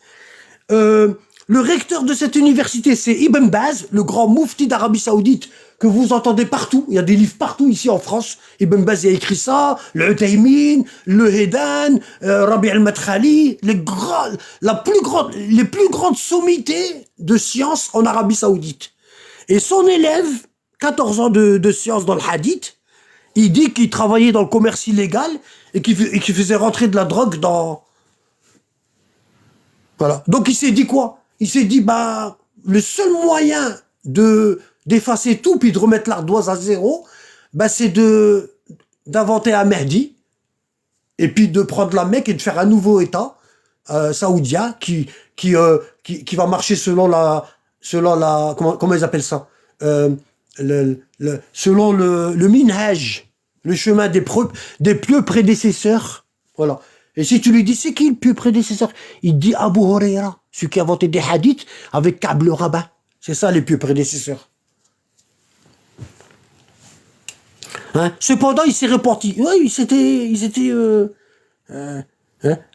Le recteur de cette université, c'est Ibn Baz, le grand moufti d'Arabie Saoudite, que vous entendez partout. Il y a des livres partout ici en France. Ibn Baz a écrit ça, le Uthaymin, le Hédan, Rabi al-Madkhali, les plus grandes sommités de sciences en Arabie Saoudite. Et son élève, 14 ans de sciences dans le hadith, il dit qu'il travaillait dans le commerce illégal et qu'il faisait rentrer de la drogue dans... Voilà. Donc il s'est dit quoi? Il s'est dit, bah, le seul moyen d'effacer tout puis de remettre l'ardoise à zéro, bah, c'est d'inventer un Mahdi et puis de prendre la Mecque et de faire un nouveau État saoudien qui va marcher selon la comment ils appellent ça, selon le minhaj, le chemin des pieux prédécesseurs. Voilà. Et si tu lui dis, c'est qui le pieux prédécesseur? Il dit Abu Huraira, celui qui a inventé des hadiths avec Ka'b le rabbin. C'est ça les pieux prédécesseurs. Hein? Cependant, il s'est repenti. Oui,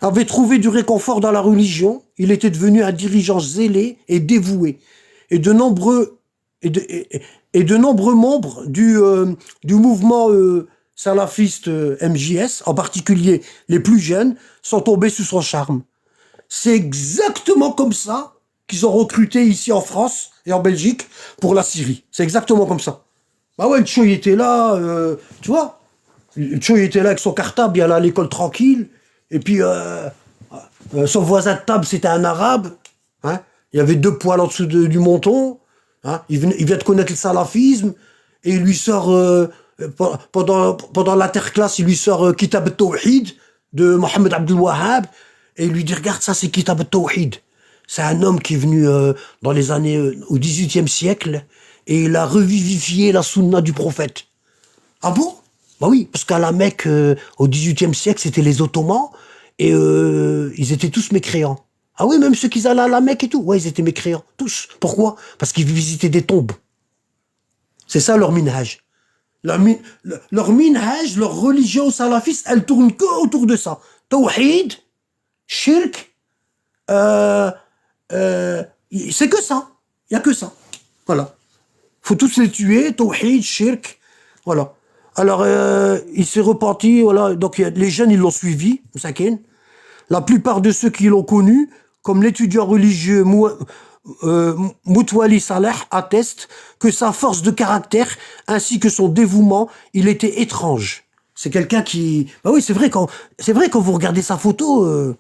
avait trouvé du réconfort dans la religion. Il était devenu un dirigeant zélé et dévoué. Et de nombreux membres du mouvement salafiste MJS, en particulier les plus jeunes, sont tombés sous son charme. C'est exactement comme ça qu'ils ont recruté ici en France et en Belgique pour la Syrie. C'est exactement comme ça. Bah ouais, le show, il était là, tu vois. Tchou, il était là avec son cartable, il allait à l'école tranquille. Et puis, son voisin de table, c'était un arabe. Hein. Il y avait 2 poils en dessous du menton. Hein. Il vient de connaître le salafisme. Et il lui sort, pendant l'interclasse, il lui sort Kitab al-Tawhid de Mohamed Abdel Wahhab. Et il lui dit, regarde, ça, c'est Kitab al-Tawhid. C'est un homme qui est venu dans les années, au XVIIIe siècle. Et il a revivifié la sunna du prophète. Ah bon? Bah oui, parce qu'à la Mecque, au XVIIIe siècle, c'était les Ottomans, et ils étaient tous mécréants. Ah oui, même ceux qui allaient à la Mecque et tout, ouais, ils étaient mécréants, tous. Pourquoi? Parce qu'ils visitaient des tombes. C'est ça leur minhaj. Leur minhaj, leur religion salafiste, elle tourne que autour de ça. Tawhid, shirk, c'est que ça. Il y a que ça. Voilà. Faut tous les tuer, tawhid, shirk, voilà. Alors, il s'est repenti, voilà. Donc, les jeunes, ils l'ont suivi, Moussakine. La plupart de ceux qui l'ont connu, comme l'étudiant religieux Moutwali Saleh, attestent que sa force de caractère, ainsi que son dévouement, il était étrange. C'est quelqu'un qui... Bah oui, c'est vrai, quand vous regardez sa photo,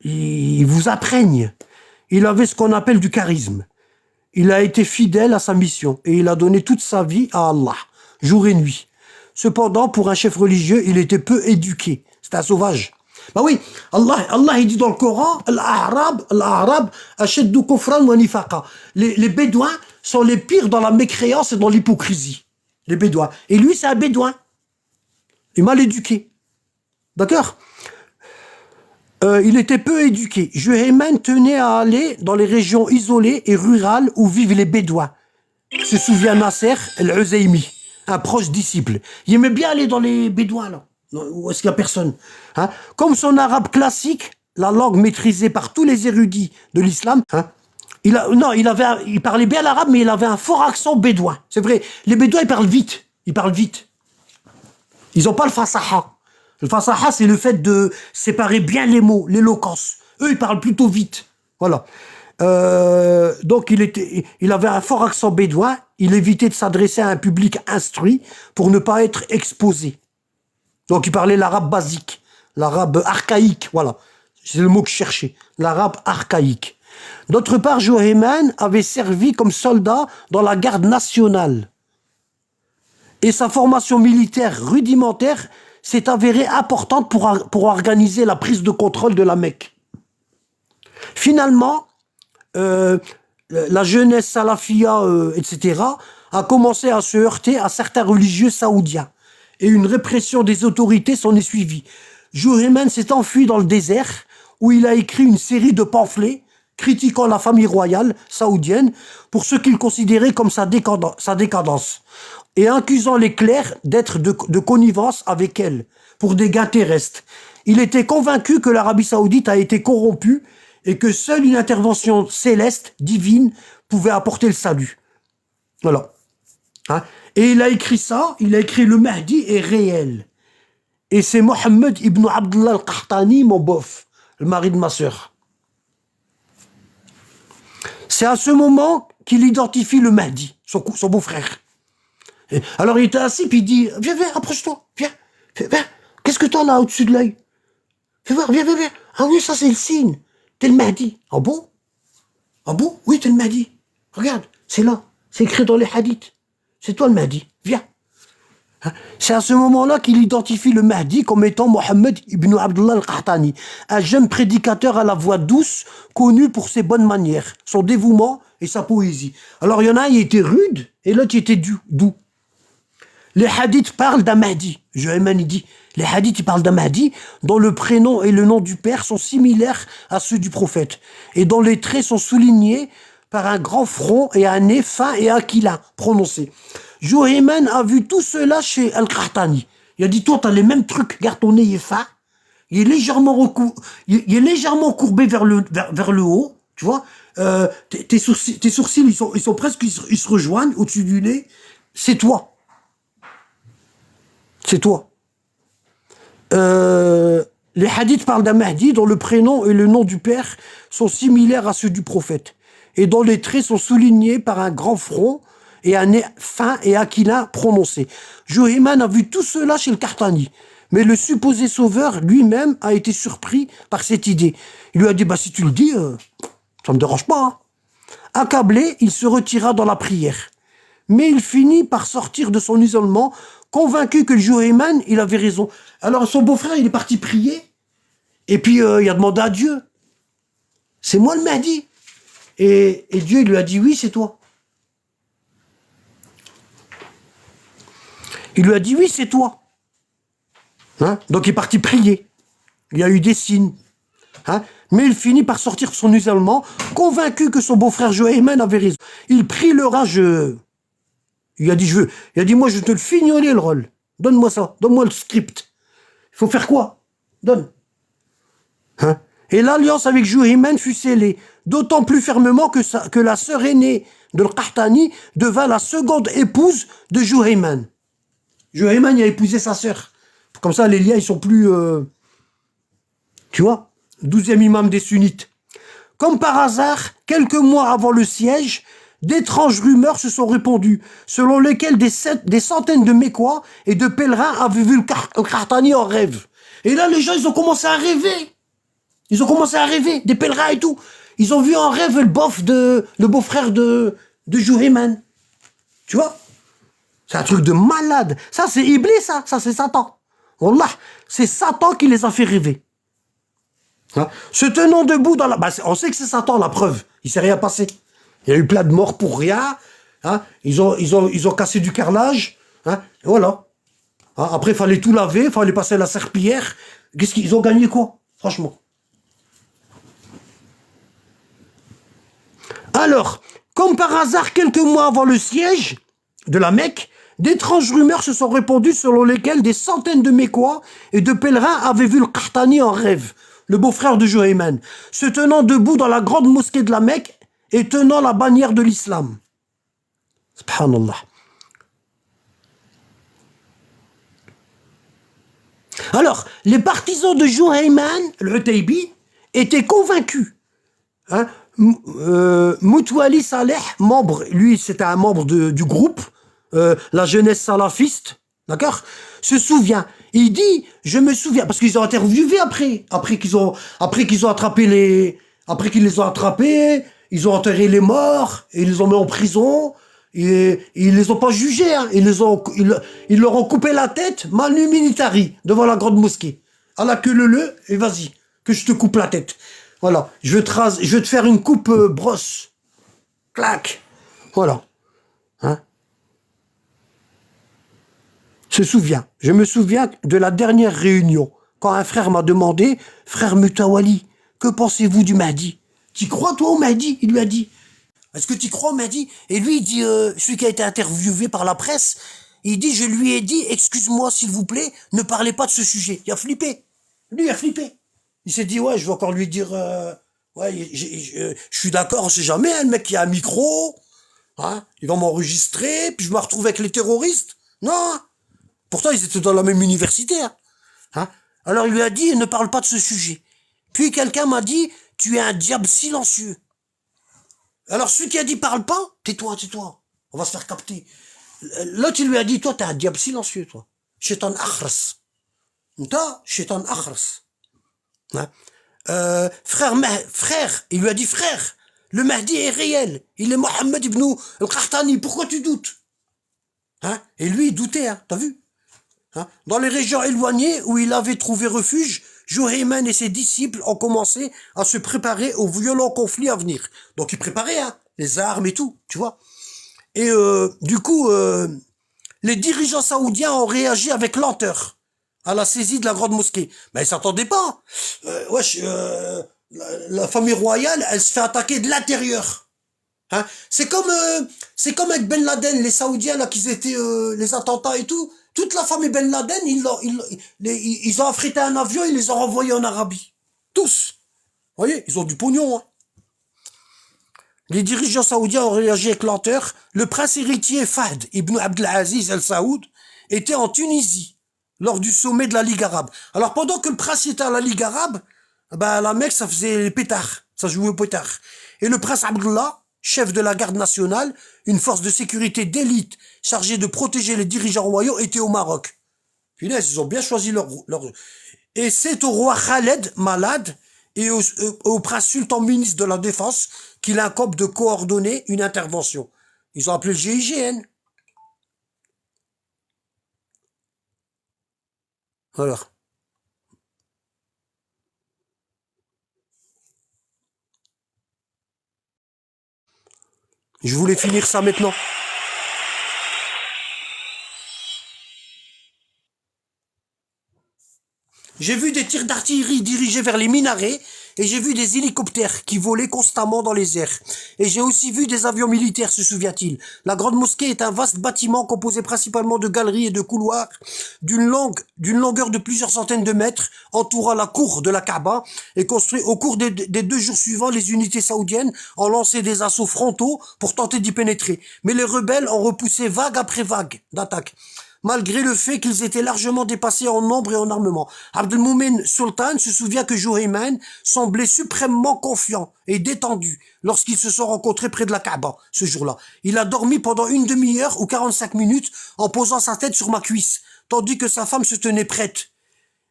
il vous imprègne. Il avait ce qu'on appelle du charisme. Il a été fidèle à sa mission et il a donné toute sa vie à Allah, jour et nuit. Cependant, pour un chef religieux, il était peu éduqué. C'était un sauvage. Bah oui, Allah il dit dans le Coran, Al-A'rab, ashaddu kufran wa nifaqa. Les Bédouins sont les pires dans la mécréance et dans l'hypocrisie. Les Bédouins. Et lui, c'est un Bédouin. Il est mal éduqué. D'accord? Il était peu éduqué. Juhayman tenait à aller dans les régions isolées et rurales où vivent les Bédouins. Se souvient Nasser el-Uzaymi, un proche disciple. Il aimait bien aller dans les Bédouins, là, où est-ce qu'il n'y a personne. Hein. Comme son arabe classique, la langue maîtrisée par tous les érudits de l'islam, hein, il parlait bien l'arabe, mais il avait un fort accent bédouin. C'est vrai, les Bédouins, ils parlent vite. Ils parlent vite. Ils n'ont pas le fasaha. Le fasaha, c'est le fait de séparer bien les mots, l'éloquence. Eux, ils parlent plutôt vite. Voilà. Donc, il avait un fort accent bédouin. Il évitait de s'adresser à un public instruit pour ne pas être exposé. Donc, il parlait l'arabe basique, l'arabe archaïque. Voilà. C'est le mot que je cherchais. L'arabe archaïque. D'autre part, Juhayman avait servi comme soldat dans la garde nationale. Et sa formation militaire rudimentaire s'est avérée importante pour organiser la prise de contrôle de la Mecque. Finalement, la jeunesse salafia, etc., a commencé à se heurter à certains religieux saoudiens. Et une répression des autorités s'en est suivie. Juhayman s'est enfui dans le désert, où il a écrit une série de pamphlets critiquant la famille royale saoudienne pour ce qu'il considérait comme sa décadence, et accusant les clercs d'être de connivence avec elle, pour des gains terrestres. Il était convaincu que l'Arabie saoudite a été corrompue et que seule une intervention céleste, divine, pouvait apporter le salut. Voilà. Hein? Et il a écrit ça, il a écrit « Le Mahdi est réel ». Et c'est Mohammed ibn Abdullah al-Qahtani, mon bof, le mari de ma sœur. C'est à ce moment qu'il identifie le Mahdi, son beau-frère. Alors il était assis, puis il dit « Viens, approche-toi, viens. Qu'est-ce que t'as là au-dessus de l'œil? Fais voir, viens. Ah oui, ça c'est le signe. T'es le Mahdi. Ah bon? Ah bon? Oui, t'es le Mahdi. Regarde, c'est là. C'est écrit dans les hadiths. C'est toi le Mahdi. Viens. » C'est à ce moment-là qu'il identifie le Mahdi comme étant Mohammed ibn Abdullah al-Qahtani, un jeune prédicateur à la voix douce, connu pour ses bonnes manières, son dévouement et sa poésie. Alors il y en a un, il était rude, et l'autre, il était doux. Les hadiths parlent d'un Mahdi. Juhayman dit, les hadiths ils parlent d'un Mahdi dont le prénom et le nom du père sont similaires à ceux du prophète et dont les traits sont soulignés par un grand front et un nez fin et aquilin prononcé. Juhayman a vu tout cela chez Al-Qahtani. Il a dit, toi, t'as les mêmes trucs. Regarde, ton nez est fin. Il est légèrement courbé vers le haut. Tu vois, tes sourcils, ils sont presque, ils se rejoignent au-dessus du nez. C'est toi. C'est toi. Les hadiths parlent d'un Mahdi dont le prénom et le nom du père sont similaires à ceux du prophète et dont les traits sont soulignés par un grand front et un nez fin et aquilin prononcé. Juhayman a vu tout cela chez le Qahtani. Mais le supposé sauveur lui-même a été surpris par cette idée. Il lui a dit, bah si tu le dis, ça me dérange pas. Hein. Accablé, il se retira dans la prière. Mais il finit par sortir de son isolement, convaincu que Juhayman, il avait raison. Alors son beau-frère, il est parti prier, et puis il a demandé à Dieu. C'est moi le Mahdi. Et Dieu il lui a dit, oui, c'est toi. Il lui a dit, oui, c'est toi. Hein? Donc il est parti prier. Il y a eu des signes. Hein? Mais il finit par sortir de son isolement, convaincu que son beau-frère Juhayman avait raison. Il prit le rage. Il a dit, moi je vais te le fignoler le rôle. Donne-moi ça, donne-moi le script. Il faut faire quoi? Donne. Hein? Et l'alliance avec Juhayman fut scellée, d'autant plus fermement que la sœur aînée de Qahtani devint la seconde épouse de Juhayman. Juhayman a épousé sa sœur. Comme ça, les liens, ils sont plus... tu vois, 12e imam des sunnites. Comme par hasard, quelques mois avant le siège, d'étranges rumeurs se sont répandues, selon lesquelles des centaines de Mécois et de pèlerins avaient vu le Qahtani en rêve. Et là, les gens, ils ont commencé à rêver. Ils ont commencé à rêver, des pèlerins et tout. Ils ont vu en rêve le beau-frère de Juhayman. Tu vois? C'est un truc de malade. Ça, c'est Iblis, ça. Ça, c'est Satan. Wallah, c'est Satan qui les a fait rêver. Hein? Se tenant debout dans la... Bah, on sait que c'est Satan, la preuve. Il s'est rien passé. Il y a eu plein de morts pour rien. Hein? Ils ont cassé du carrelage. Hein? Et voilà. Hein? Après, il fallait tout laver, il fallait passer la serpillière. Qu'est-ce qu'ils ont gagné quoi? Franchement. Alors, comme par hasard, quelques mois avant le siège de la Mecque, d'étranges rumeurs se sont répandues selon lesquelles des centaines de Mécois et de pèlerins avaient vu le Qahtani en rêve, le beau-frère de Juhayman, se tenant debout dans la grande mosquée de la Mecque et tenant la bannière de l'islam. Subhanallah. Alors, les partisans de Juhayman, le Utaybi, étaient convaincus. Hein, Moutouali Saleh, membre, lui c'était un membre du groupe, la jeunesse salafiste, d'accord, se souvient. Il dit, je me souviens, parce qu'ils ont interviewé après qu'ils ont attrapé après qu'ils les ont attrapés, ils ont enterré les morts, et ils les ont mis en prison, et ils les ont pas jugés, hein, ils leur ont coupé la tête, manu militari, devant la grande mosquée. À la queue leu, et vas-y, que je te coupe la tête. Voilà, je vais te faire une coupe brosse. Clac. Voilà. Hein? Je me souviens de la dernière réunion, quand un frère m'a demandé, frère Moutawali, que pensez-vous du Mahdi? Tu crois toi au Mahdi? Il lui a dit. Est-ce que tu crois au Mahdi? Et lui, il dit, celui qui a été interviewé par la presse, il dit, je lui ai dit, excuse-moi s'il vous plaît, ne parlez pas de ce sujet. Il a flippé. Lui, il a flippé. Il s'est dit, ouais, je vais encore lui dire, ouais, je suis d'accord, on sait jamais, hein, le mec qui a un micro, hein, il va m'enregistrer, puis je me retrouve avec les terroristes. Non. Pourtant, ils étaient dans la même université. Hein. Alors, il lui a dit, ne parle pas de ce sujet. Puis, quelqu'un m'a dit, tu es un diable silencieux. Alors, celui qui a dit, parle pas, tais-toi, on va se faire capter. L'autre, il lui a dit, toi, t'es un diable silencieux, toi. Shaitan akhras. Toi, shaitan akhras. Hein? Frère, il lui a dit frère, le Mahdi est réel, il est Mohammed ibn al-Qahtani, pourquoi tu doutes? Hein? Et lui, il doutait, hein, t'as vu? Hein? Dans les régions éloignées où il avait trouvé refuge, Juhayman et ses disciples ont commencé à se préparer aux violents conflits à venir. Donc ils préparaient, hein, les armes et tout, tu vois. Et du coup, les dirigeants saoudiens ont réagi avec lenteur à la saisie de la grande mosquée. Mais ils s'attendaient pas. La famille royale, elle se fait attaquer de l'intérieur. Hein? C'est comme avec Ben Laden, les Saoudiens là, qu'ils étaient les attentats et tout. Toute la famille Ben Laden, ils ont affrété un avion, ils les ont renvoyés en Arabie. Tous. Vous voyez, ils ont du pognon. Hein. Les dirigeants saoudiens ont réagi avec lenteur. Le prince héritier Fahd ibn Abdelaziz Al Saoud était en Tunisie lors du sommet de la Ligue arabe. Alors pendant que le prince était à la Ligue arabe, ben la Mecque ça faisait les pétards, ça jouait au pétard. Et le prince Abdullah, chef de la garde nationale, une force de sécurité d'élite chargée de protéger les dirigeants royaux, était au Maroc. Punaise, ils ont bien choisi leur... Et c'est au roi Khaled, malade, et au prince sultan ministre de la Défense qu'il incombe de coordonner une intervention. Ils ont appelé le GIGN. Voilà. Je voulais finir ça maintenant. J'ai vu des tirs d'artillerie dirigés vers les minarets et j'ai vu des hélicoptères qui volaient constamment dans les airs. Et j'ai aussi vu des avions militaires, se souvient-il. La grande mosquée est un vaste bâtiment composé principalement de galeries et de couloirs d'une longueur de plusieurs centaines de mètres entourant la cour de la Kaaba et construit au cours des 2 jours suivants. Les unités saoudiennes ont lancé des assauts frontaux pour tenter d'y pénétrer. Mais les rebelles ont repoussé vague après vague d'attaques, malgré le fait qu'ils étaient largement dépassés en nombre et en armement. Abdelmoumen Sultan se souvient que Juhayman semblait suprêmement confiant et détendu lorsqu'ils se sont rencontrés près de la Kaaba ce jour-là. Il a dormi pendant une demi-heure ou 45 minutes en posant sa tête sur ma cuisse, tandis que sa femme se tenait prête.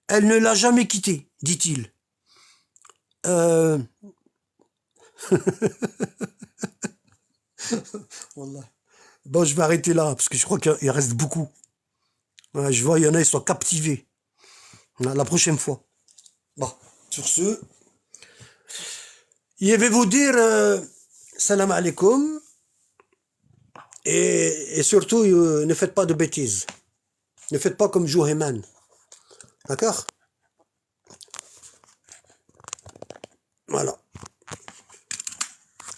Elle ne l'a jamais quitté, dit-il. Wallah. Bon, je vais arrêter là, parce que je crois qu'il reste beaucoup. Ouais, je vois, il y en a, ils sont captivés. La prochaine fois. Bon, sur ce, je vais vous dire salam alaikum et surtout, ne faites pas de bêtises. Ne faites pas comme Juhayman. D'accord? Voilà.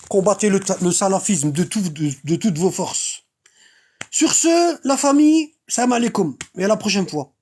Combattez le salafisme de toutes vos forces. Sur ce, la famille, salam alaikum. Et à la prochaine fois.